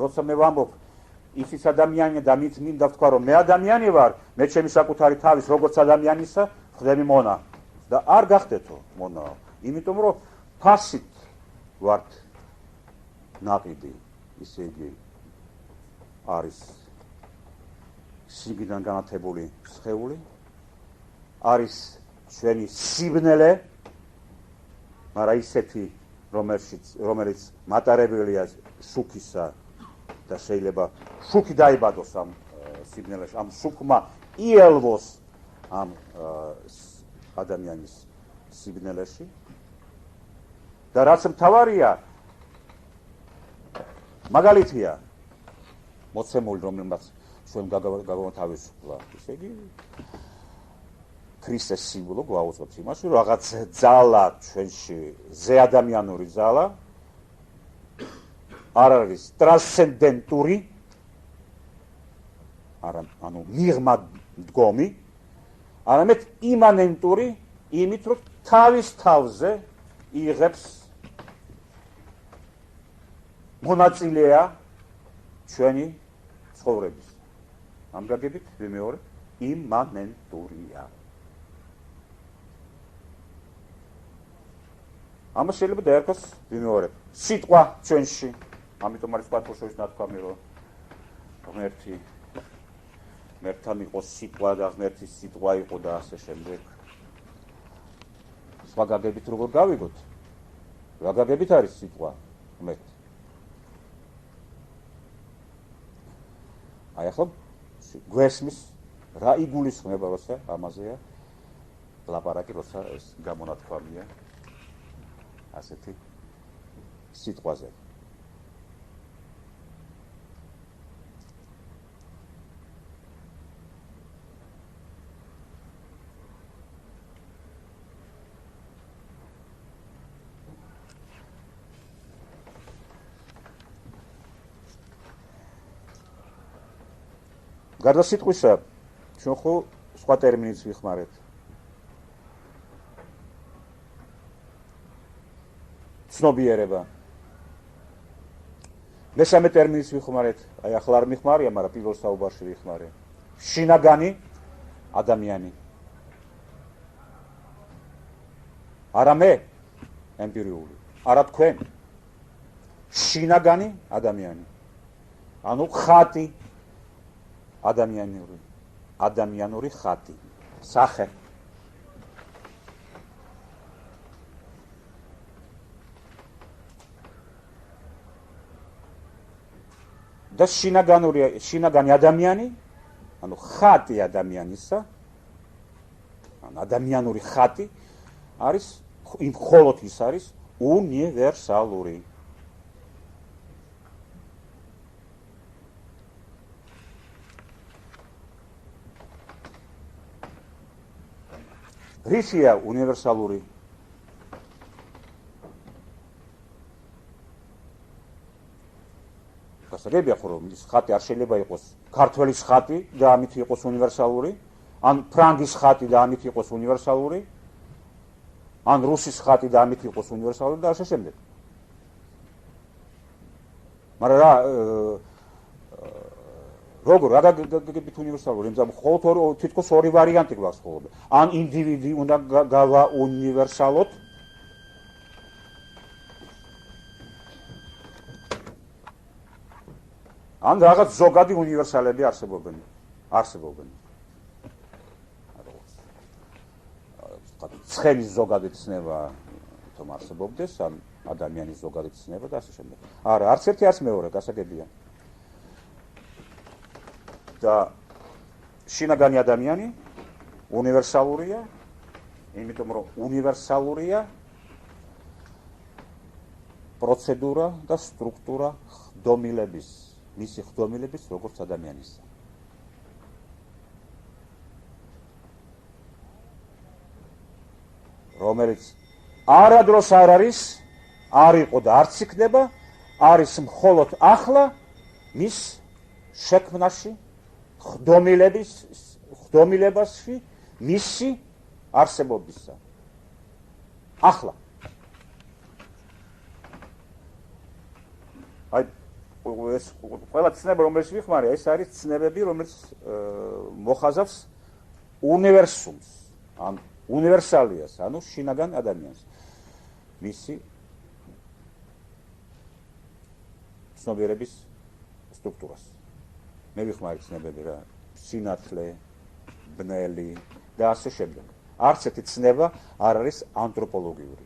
როცა მე ვამბობ, ისიც ადამიანია და მით მინდა ვთქვა რომ მე ადამიანი ვარ, მე ჩემი საკუთარი თავის როგორც ადამიანისა ვხვდები მონა და არ გახდეთო მონა, იმიტომ რომ ფასით ვართ ნაყიდი, ისე იგი არის სიგიდან განათებული სხეული, არის ჩვენი სიბნელე, მაგრამ ისეთი რომელიც მატარებელია შუქისა და შეიძლება შუქი დაიბადოს ამ სიბნელეში, ამ შუქმა იელვოს ამ ადამიანის სიბნელეში და რაც მთავარია მაგალითია მოცემული რომელმაც ჩვენ გავათავისუფლა ისე იგი ქრისტეს სიმბოლო გვაუწყობს იმას რომ რაღაც ძალა ჩვენში ზეადამიანური ძალა არ არის ტრანსცენდენტური ანუ მიღმა მდგომი არამედ იმანენტური იმით რომ თავის თავზე იღებს მონაწილეა ჩვენი ცხოვრების ამ გაგებით ვიმეორებ იმანენტურია ამას შეიძლება დაერქვას ვიმეორებ სიტყვა ჩვენში ამიტომ არის პატროშოვის ნათქვამი რომ ღმერთთან იყო სიტყვა და ღმერთის სიტყვა იყო და ასე შემდეგ სხვა გაგებით როგორ გავიგოთ რა გაგებით არის სიტყვა ღმერთი აი ახლა გვესმის რა იგულისხმება როცა ამაზეა ლაპარაკი როცა ეს გამონათქვამია ასეთი სიტყვაზე გარდა სიტყვისა ჩვენ ხო სხვა ტერმინიც ვიხმარეთ ცნობიერება მესამე ტერმინიც ვიხმარეთ აი ახლა არ მიხმარია მაგრამ პირველ საუბარში ვიხმარე შინაგანი ადამიანი არა მე ემპირიული არა თქვენ შინაგანი ადამიანი ანუ ხატი ადამიანური ხატი სახე და შინაგანი ადამიანი ანუ ხატი ადამიანისა ანუ ადამიანური ხატი არის იმ მხოლოდ ის არის უნივერსალური რისია უნივერსალური გასაგებია ხო რომ ის ხატი არ შეიძლება იყოს ქართველის ხატი და ამით იყოს უნივერსალური ან ფრანგის ხატი და ამით იყოს უნივერსალური ან რუსის ხატი და ამით იყოს უნივერსალური და ასე შემდეგ მაგრამ როგორ რა გაგებით უნივერსალური? იმძა მხოლოდ თითქოს ორი ვარიანტი გვაქვს ხოლმე. ან ინდივიდი უნდა გავაუნივერსალოთ, ან რაღაც ზოგადი უნივერსალები არსებობენ. ცხენის ზოგადი ცნება თომ არსებობდეს, ან ადამიანის ზოგადი ცნება და ასე შემდეგ. არა, არც ერთი არც მეორე გასაგებია. და შინაგანი ადამიანი უნივერსალურია, იმიტომ რომ უნივერსალურია პროცედურა და სტრუქტურა ხდომილების, მისი ხდომილების როგორც ადამიანისა. რომელიც არადროს არ არის, არ იყო და არც იქნება, არის მხოლოდ ახლა მის შექმნაში, ხდომილებაში, მისი არსებობისა. ახლა. აი ეს ყველა ცნება, რომელიც ვიხმარე, ეს არის ცნებები, რომელიც მოხაზავს უნივერსუმს, ან უნივერსალიას, ანუ შინაგან ადამიანს. მისი ცნობიერების სტრუქტურას. მე ვიხმარი ცნებები რა, სინათლე, ბნელი და ასე შემდეგ. არც ერთი ცნება არ არის ანთროპოლოგიური.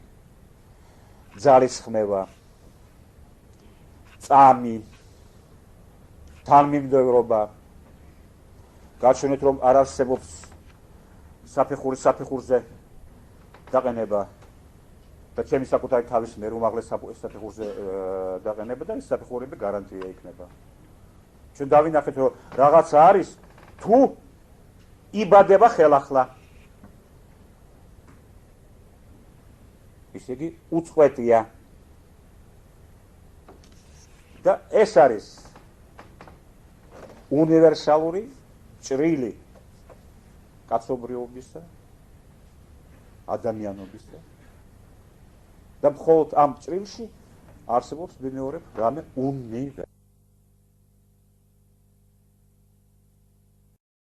ძალისხმევა, წამი, თანმიმდევრობა, გაჩვენეთ რომ არ არსებობს საფეხურზე დაყენება და ჩემი საკუთარი თავის მე უმაღლეს საფეხურზე დაყენება და ეს საფეხურები გარანტია იქნება. ჩვენ დავინახეთ რომ რაღაცა არის თუ იბადება ხელახლა. ისე იგი უწყვეტია. და ეს არის უნივერსალური ჭრილი კაცობრიობისა, ადამიანობისა და მხოლოდ ამ ჭრილში არსებობს ვიმეორებ რამე უნივერსალური.